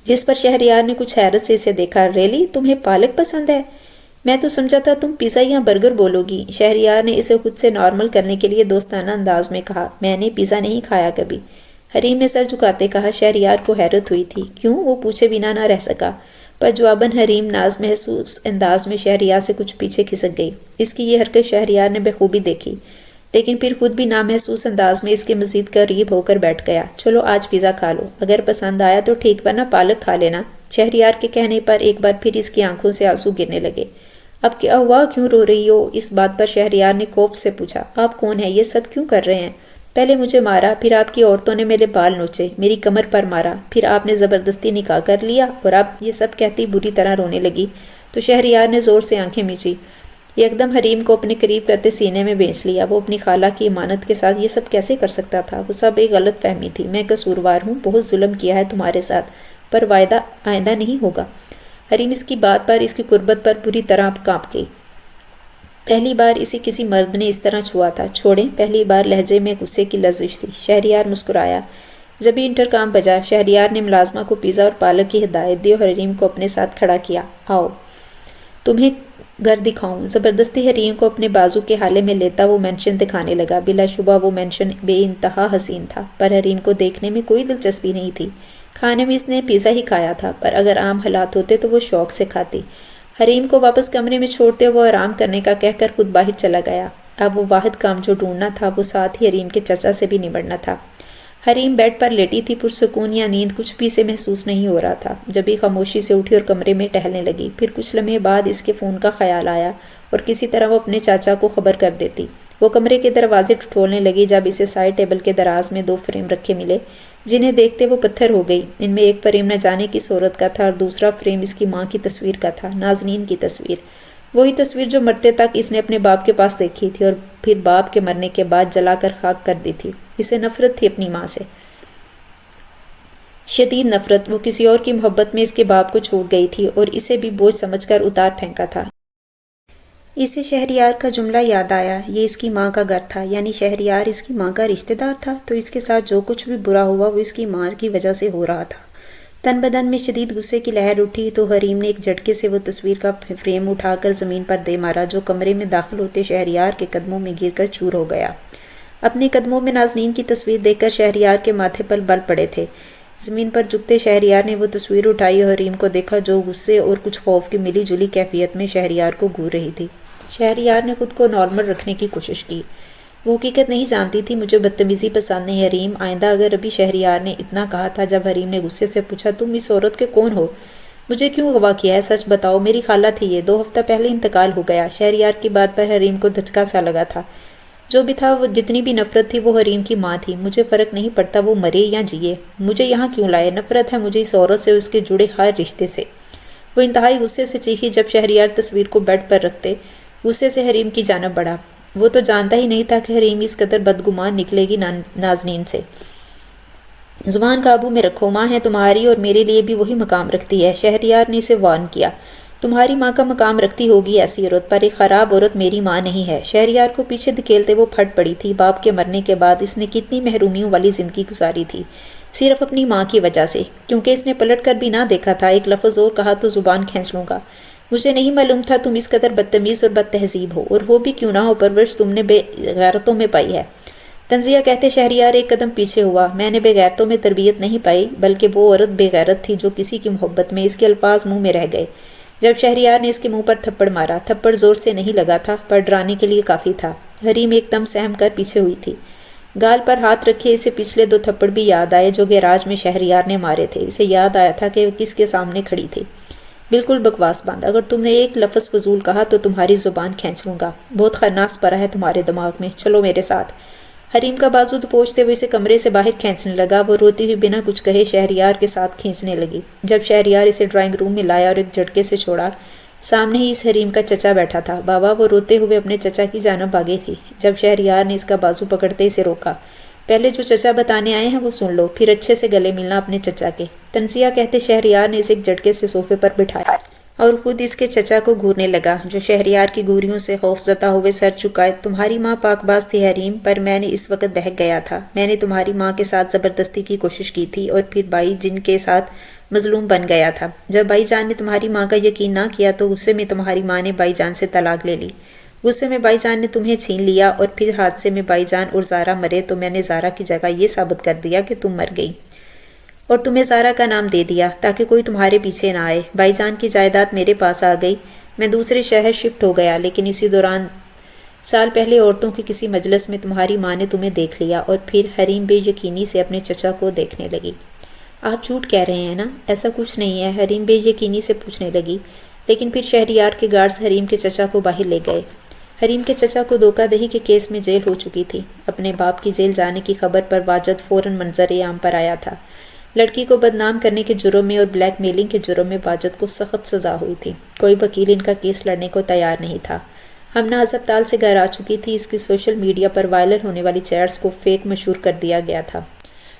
جس پر شہریار نے کچھ حیرت سے اسے دیکھا۔ ریلی، تمہیں پالک پسند ہے؟ میں تو سمجھا تھا تم پیزا یا برگر بولو گی۔ شہریار نے اسے خود سے نارمل کرنے کے لیے دوستانہ انداز میں کہا۔ میں نے پیزا نہیں کھایا کبھی، حریم نے سر جھکاتے کہا۔ شہریار کو حیرت ہوئی تھی، کیوں؟ وہ پوچھے بنا نہ رہ سکا، پر جواباً حریم ناز محسوس انداز میں شہریار سے کچھ پیچھے کھسک گئی۔ اس کی یہ حرکت شہریار نے بخوبی دیکھی، لیکن پھر خود بھی نامحسوس انداز میں اس کے مزید قریب ہو کر بیٹھ گیا۔ چلو آج پیزا کھا لو، اگر پسند آیا تو ٹھیک، ورنہ پالک کھا لینا۔ شہریار کے کہنے پر ایک بار پھر اس کی آنکھوں سے آنسو گرنے لگے۔ اب کیا ہوا؟ کیوں رو رہی ہو؟ اس بات پر شہریار نے خوف سے پوچھا۔ آپ کون ہیں؟ یہ سب کیوں کر رہے ہیں؟ پہلے مجھے مارا، پھر آپ کی عورتوں نے میرے بال نوچے، میری کمر پر مارا، پھر آپ نے زبردستی نکاح کر لیا، اور اب یہ سب کہتی بری طرح رونے لگی تو شہریار نے زور سے آنکھیں میچی۔ یکدم حریم کو اپنے قریب کرتے سینے میں بھینچ لیا۔ وہ اپنی خالہ کی امانت کے ساتھ یہ سب کیسے کر سکتا تھا؟ وہ سب ایک غلط فہمی تھی۔ میں قصوروار ہوں، بہت ظلم کیا ہے تمہارے ساتھ، پر وعدہ آئندہ نہیں ہوگا۔ حریم اس کی بات پر، اس کی قربت پر پوری طرح کانپ گئی۔ پہلی بار اسے کسی مرد نے اس طرح چھوا تھا۔ چھوڑیں، پہلی بار لہجے میں غصے کی لرزش تھی۔ شہریار مسکرایا۔ جبھی انٹرکام بجا، شہریار نے ملازمہ کو پیزا اور پالک کی ہدایت دی اور حریم کو اپنے ساتھ کھڑا کیا۔ آؤ تمہیں گھر دکھاؤں۔ زبردستی حریم کو اپنے بازو کے حالے میں لیتا وہ مینشن دکھانے لگا۔ بلا شبہ وہ مینشن بے انتہا حسین تھا، پر حریم کو دیکھنے میں کوئی دلچسپی نہیں تھی۔ کھانے میں اس نے پیزا ہی کھایا تھا، پر اگر عام حالات ہوتے تو وہ شوق سے کھاتی۔ حریم کو واپس کمرے میں چھوڑتے وہ آرام کرنے کا کہہ کر خود باہر چلا گیا۔ اب وہ واحد کام جو ڈھونڈنا تھا وہ ساتھ ہی حریم کے چچا سے بھی نمٹنا تھا۔ حریم بیڈ پر لیٹی تھی، پرسکون یا نیند کچھ بھی اسے محسوس نہیں ہو رہا تھا۔ جبھی خاموشی سے اٹھی اور کمرے میں ٹہلنے لگی، پھر کچھ لمحے بعد اس کے فون کا خیال آیا اور کسی طرح وہ اپنے چاچا کو خبر کر دیتی۔ وہ کمرے کے دروازے ٹٹولنے لگی جب اسے سائڈ ٹیبل کے دراز میں 2 فریم رکھے ملے، جنہیں دیکھتے وہ پتھر ہو گئی۔ ان میں ایک فریم نہ جانے کس عورت کا تھا اور دوسرا فریم اس کی ماں کی تصویر کا تھا، نازنین کی تصویر، وہی تصویر جو مرتے تک اس نے اپنے باپ کے پاس دیکھی تھی اور پھر باپ کے مرنے کے بعد جلا کر خاک کر دی تھی۔ اسے نفرت تھی اپنی ماں سے، شدید نفرت۔ وہ کسی اور کی محبت میں اس کے باپ کو چھوڑ گئی تھی اور اسے بھی بوجھ سمجھ کر اتار پھینکا تھا۔ اسے شہریار کا جملہ یاد آیا، یہ اس کی ماں کا گھر تھا، یعنی شہریار اس کی ماں کا رشتہ دار تھا، تو اس کے ساتھ جو کچھ بھی برا ہوا وہ اس کی ماں کی وجہ سے ہو رہا تھا۔ تن بدن میں شدید غصے کی لہر اٹھی تو حریم نے ایک جھٹکے سے وہ تصویر کا فریم اٹھا کر زمین پر دے مارا، جو کمرے میں داخل ہوتے شہریار کے قدموں میں گر کر چور ہو گیا۔ اپنے قدموں میں نازنین کی تصویر دیکھ کر شہریار کے ماتھے پر بل پڑے تھے۔ زمین پر جھکتے شہریار نے وہ تصویر اٹھائی اور حریم کو دیکھا، جو غصے اور کچھ خوف کی ملی جلی کیفیت میں شہریار کو گھور رہی تھی۔ شہریار نے خود کو نارمل رکھنے کی کوشش کی۔ وہ حقیقت نہیں جانتی تھی، مجھے بدتمیزی پسند نہیں حریم، آئندہ اگر ابھی شہریار نے اتنا کہا تھا جب حریم نے غصے سے پوچھا تم اس عورت کے کون ہو؟ مجھے کیوں اغوا کیا ہے؟ سچ بتاؤ۔ میری خالہ تھی، یہ 2 ہفتہ پہلے انتقال ہو گیا۔ شہریار کی بات پر حریم کو دھچکا سا لگا تھا۔ جو بھی تھا، وہ جتنی بھی نفرت تھی وہ حریم کی ماں تھی۔ مجھے فرق نہیں پڑتا وہ مرے یا جیے، مجھے یہاں کیوں لائے؟ نفرت ہے مجھے اس عورت سے، اس کے جڑے ہر رشتے سے۔ وہ انتہائی غصے سے چیخی جب شہریار تصویر کو بیڈ پر رکھتے۔ غصے سے حریم کی جانب بڑھا۔ وہ تو جانتا ہی نہیں تھا کہ حریم اس قدر بدگمان نکلے گی نازنین سے۔ زبان قابو میں رکھو، ماں ہے تمہاری اور میرے لیے بھی وہی مقام رکھتی ہے، شہریار نے اسے وارن کیا۔ تمہاری ماں کا مقام رکھتی ہوگی ایسی عورت، پر ایک خراب عورت میری ماں نہیں ہے۔ شہریار کو پیچھے دھکیلتے وہ پھٹ پڑی تھی۔ باپ کے مرنے کے بعد اس نے کتنی محرومیوں والی زندگی گزاری تھی، صرف اپنی ماں کی وجہ سے، کیونکہ اس نے پلٹ کر بھی نہ دیکھا تھا۔ ایک لفظ اور کہا تو زبان کھینچ لوں گا۔ مجھے نہیں معلوم تھا تم اس قدر بدتمیز اور بد تہذیب ہو، اور ہو بھی کیوں نہ ہو، پرورش تم نے بے غیرتوں میں پائی ہے۔ تنزیہ کہتے شہریار ایک قدم پیچھے ہوا۔ میں نے بے غیرتوں میں تربیت نہیں پائی، بلکہ وہ عورت بے غیرت تھی جو کسی کی محبت میں۔ اس کے الفاظ منہ میں رہ گئے جب شہریار نے اس کے منہ پر تھپڑ مارا۔ تھپڑ زور سے نہیں لگا تھا، پر ڈرانے کے لیے کافی تھا۔ حریم ایک دم سہم کر پیچھے ہوئی تھی۔ گال پر ہاتھ رکھے اسے پچھلے 2 تھپڑ بھی یاد آئے جو گیراج میں شہریار نے مارے تھے۔ اسے یاد آیا تھا کہ وہ کس کے سامنے کھڑی تھی۔ بالکل بکواس بند، اگر تم نے ایک لفظ فضول کہا تو تمہاری زبان کھینچ لوں گا۔ بہت خناس پڑا ہے تمہارے دماغ میں، چلو میرے ساتھ۔ حریم کا بازو دبوچتے ہوئے اسے کمرے سے باہر کھینچنے لگا۔ وہ روتی ہوئی بنا کچھ کہے شہریار کے ساتھ کھینچنے لگی۔ جب شہریار اسے ڈرائنگ روم میں لایا اور ایک جھٹکے سے چھوڑا، سامنے ہی اس حریم کا چچا بیٹھا تھا۔ بابا، وہ روتے ہوئے اپنے چچا کی جانب آگے تھی۔ جب شہریار نے اس کا بازو پکڑتے اسے روکا، پہلے جو چچا بتانے آئے ہیں وہ سن لو، پھر اچھے سے گلے ملنا اپنے چچا کے، تنزیہ کہتے شہریار نے اسے ایک جھٹکے سے صوفے پر بٹھایا اور خود اس کے چچا کو گھورنے لگا، جو شہریار کی گوریوں سے خوف زدہ ہوئے سر چکائے۔ تمہاری ماں پاک باز تھی حریم، پر میں نے اس وقت بہک گیا تھا۔ میں نے تمہاری ماں کے ساتھ زبردستی کی کوشش کی تھی اور پھر بھائی جن کے ساتھ مظلوم بن گیا تھا۔ جب بھائی جان نے تمہاری ماں کا یقین نہ کیا تو غصے میں تمہاری ماں نے بھائی جان سے طلاق لے لی۔ غصے میں بھائی جان نے تمہیں چھین لیا اور پھر حادثے میں بھائی جان اور زارا مرے تو میں نے زارا کی جگہ یہ ثابت کر دیا کہ تم مر گئی اور تمہیں زارا کا نام دے دیا تاکہ کوئی تمہارے پیچھے نہ آئے۔ بھائی جان کی جائیداد میرے پاس آ گئی، میں دوسرے شہر شفٹ ہو گیا، لیکن اسی دوران سال پہلے عورتوں کے کسی مجلس میں تمہاری ماں نے تمہیں دیکھ لیا اور پھر حریم بے یقینی سے اپنے چچا کو دیکھنے لگی۔ آپ جھوٹ کہہ رہے ہیں نا؟ ایسا کچھ نہیں ہے، حریم بے یقینی سے پوچھنے لگی۔ لیکن پھر شہریار کے گارڈز حریم کے چچا کو باہر لے گئے۔ حریم کے چچا کو دھوکہ دہی کے کیس میں جیل ہو چکی تھی۔ اپنے باپ کی جیل جانے کی خبر پر واجد فوراً منظر عام پر آیا تھا۔ لڑکی کو بدنام کرنے کے جرم میں اور بلیک میلنگ کے جرم میں واجد کو سخت سزا ہوئی تھی۔ کوئی وکیل ان کا کیس لڑنے کو تیار نہیں تھا۔ ہمنا ہسپتال سے گھر آ چکی تھی۔ اس کی سوشل میڈیا پر وائرل ہونے والی چیٹس کو فیک مشہور کر دیا گیا تھا۔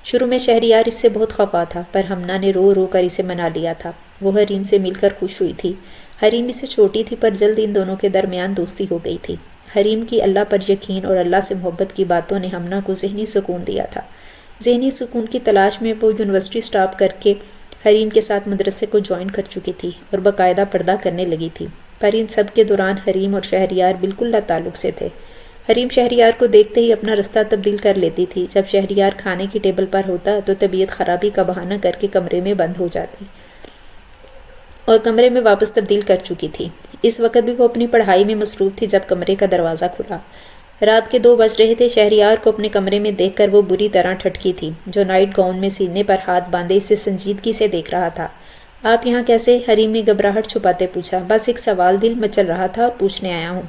شروع میں شہریار اس سے بہت خفا تھا، پر ہمنا نے رو رو کر اسے منا لیا تھا۔ وہ حریم سے مل کر خوش ہوئی تھی۔ حریم اس سے چھوٹی تھی، پر جلد ان دونوں کے درمیان دوستی ہو گئی تھی۔ حریم کی اللہ پر یقین اور اللہ سے محبت کی باتوں نے ہمنا کو ذہنی سکون دیا تھا۔ ذہنی سکون کی تلاش میں وہ یونیورسٹی سٹاپ کر کے حریم کے ساتھ مدرسے کو جوائن کر چکی تھی اور باقاعدہ پردہ کرنے لگی تھی۔ پر ان سب کے دوران حریم اور شہریار بالکل لا تعلق سے تھے۔ حریم شہریار کو دیکھتے ہی اپنا رستہ تبدیل کر لیتی تھی۔ جب شہریار کھانے کی ٹیبل پر ہوتا تو طبیعت خرابی کا بہانہ کر کے کمرے میں بند ہو جاتی اور کمرے میں واپس تبدیل کر چکی تھی۔ اس وقت بھی وہ اپنی پڑھائی میں مصروف تھی جب کمرے کا دروازہ کھلا۔ رات کے 2 بج رہے تھے۔ شہریار کو اپنے کمرے میں دیکھ کر وہ بری طرح ٹھٹکی تھی، جو نائٹ گاؤن میں سینے پر ہاتھ باندھے اسے سنجیدگی سے دیکھ رہا تھا۔ آپ یہاں کیسے؟ حریم نے گھبراہٹ چھپاتے پوچھا۔ بس ایک سوال دل مچل رہا تھا اور پوچھنے آیا ہوں،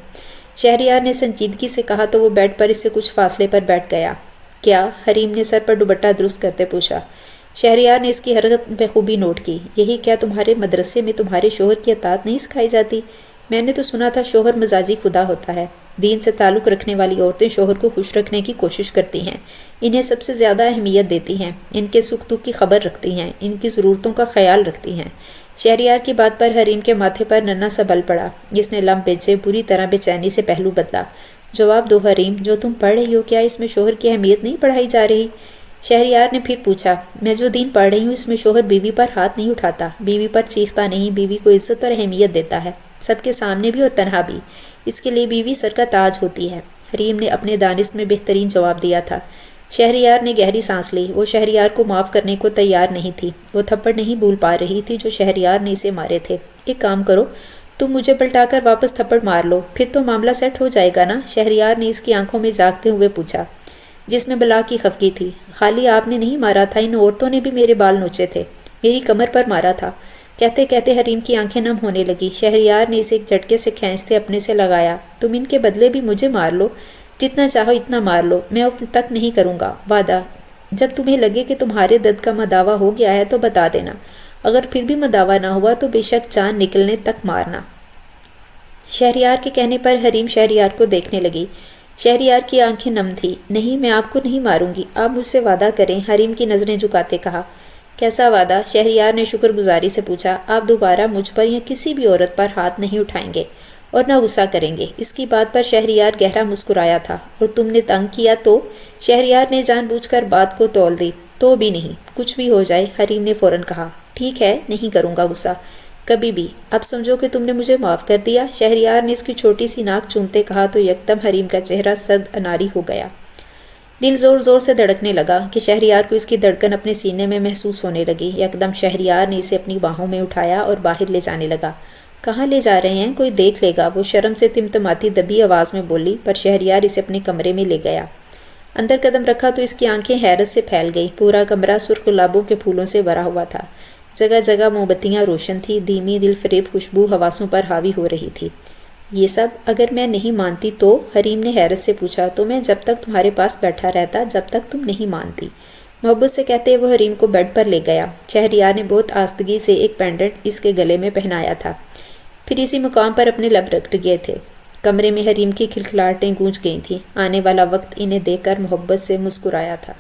شہریار نے سنجیدگی سے کہا تو وہ بیڈ پر اس سے کچھ فاصلے پر بیٹھ گیا۔ کیا؟ حریم نے سر پر دوپٹہ درست کرتے پوچھا۔ شہریار نے اس کی حرکت بخوبی نوٹ کی۔ یہی کیا تمہارے مدرسے میں تمہارے شوہر کی اطاعت نہیں سکھائی جاتی؟ میں نے تو سنا تھا شوہر مزاجی خدا ہوتا ہے۔ دین سے تعلق رکھنے والی عورتیں شوہر کو خوش رکھنے کی کوشش کرتی ہیں، انہیں سب سے زیادہ اہمیت دیتی ہیں، ان کے سکھ دکھ کی خبر رکھتی ہیں، ان کی ضرورتوں کا خیال رکھتی ہیں۔ شہریار کی بات پر حریم کے ماتھے پر ننا سا بل پڑا، جس نے لمب بھیجے بری طرح بے چینی سے پہلو بدلا۔ جواب دو حریم، جو تم پڑھ رہی ہو کیا اس میں شوہر کی اہمیت نہیں پڑھائی جا رہی؟ شہریار نے پھر پوچھا۔ میں جو دین پڑھ رہی ہوں اس میں شوہر بیوی پر ہاتھ نہیں اٹھاتا، بیوی پر چیختا نہیں، بیوی کو عزت اور اہمیت دیتا ہے، سب کے سامنے بھی اور تنہا بھی۔ اس کے لیے بیوی سر کا تاج ہوتی ہے۔ حریم نے اپنے دانست میں بہترین جواب دیا تھا۔ شہریار نے گہری سانس لی۔ وہ شہریار کو معاف کرنے کو تیار نہیں تھی۔ وہ تھپڑ نہیں بھول پا رہی تھی جو شہریار نے اسے مارے تھے۔ ایک کام کرو، تم مجھے پلٹا کر واپس تھپڑ مار لو، پھر تو معاملہ سیٹ ہو جائے گا نا؟ شہریار نے اس کی آنکھوں میں جاگتے ہوئے پوچھا، جس میں بلا کی خفگی تھی۔ خالی آپ نے نہیں مارا تھا، ان عورتوں نے بھی میرے بال نوچے تھے، میری کمر پر مارا تھا۔ کہتے کہتے حریم کی آنکھیں نم ہونے لگی۔ شہریار نے اسے ایک جھٹکے سے کھینچتے اپنے سے لگایا۔ تم ان کے بدلے بھی مجھے مار لو، جتنا چاہو اتنا مار لو، میں اب تک نہیں کروں گا، وعدہ۔ جب تمہیں لگے کہ تمہارے درد کا مداوع ہو گیا ہے تو بتا دینا، اگر پھر بھی مداوع نہ ہوا تو بے شک چاند نکلنے تک مارنا۔ شہریار کے کہنے پر حریم شہریار کو دیکھنے لگی۔ شہریار کی آنکھیں نم تھی۔ نہیں، میں آپ کو نہیں ماروں گی، آپ مجھ سے وعدہ کریں، حریم کی نظریں جھکاتے کہا۔ کیسا وعدہ؟ شہریار نے شکر گزاری سے پوچھا۔ آپ دوبارہ مجھ پر یا کسی بھی عورت پر ہاتھ نہیں اٹھائیں گے اور نہ غصہ کریں گے۔ اس کی بات پر شہریار گہرا مسکرایا تھا۔ اور تم نے تنگ کیا تو؟ شہریار نے جان بوجھ کر بات کو تول دی۔ تو بھی نہیں، کچھ بھی ہو جائے، حریم نے فوراً کہا۔ ٹھیک ہے، نہیں کروں گا غصہ، کبھی بھی۔ اب سمجھو کہ تم نے مجھے معاف کر دیا؟ شہریار نے اس کی چھوٹی سی ناک چومتے کہا تو یکدم حریم کا چہرہ سرد اناری ہو گیا۔ دل زور زور سے دھڑکنے لگا کہ شہریار کو اس کی دھڑکن اپنے سینے میں محسوس ہونے لگی۔ یکدم شہریار نے اسے اپنی باہوں میں اٹھایا اور باہر لے جانے لگا۔ کہاں لے جا رہے ہیں؟ کوئی دیکھ لے گا، وہ شرم سے تمتماتی دبی آواز میں بولی، پر شہریار اسے اپنے کمرے میں لے گیا۔ اندر قدم رکھا تو اس کی آنکھیں حیرت سے پھیل گئیں۔ پورا کمرہ سرخ گلابوں کے پھولوں سے بھرا ہوا تھا، جگہ جگہ موم بتیاں روشن تھیں، دھیمی دل فریب خوشبو حواسوں پر حاوی ہو رہی تھی۔ یہ سب اگر میں نہیں مانتی تو؟ حریم نے حیرت سے پوچھا۔ تو میں جب تک تمہارے پاس بیٹھا رہتا جب تک تم نہیں مانتی، محبت سے کہتے وہ حریم کو بیڈ پر لے گیا۔ شہریار نے بہت آستگی سے ایک پینڈنٹ اس کے گلے میں پہنایا تھا، پھر اسی مقام پر اپنے لب رگڑ گئے تھے۔ کمرے میں حریم کی کھلکھلاہٹیں گونج گئی تھیں۔ آنے والا وقت انہیں دیکھ کر محبت سے مسکرایا تھا۔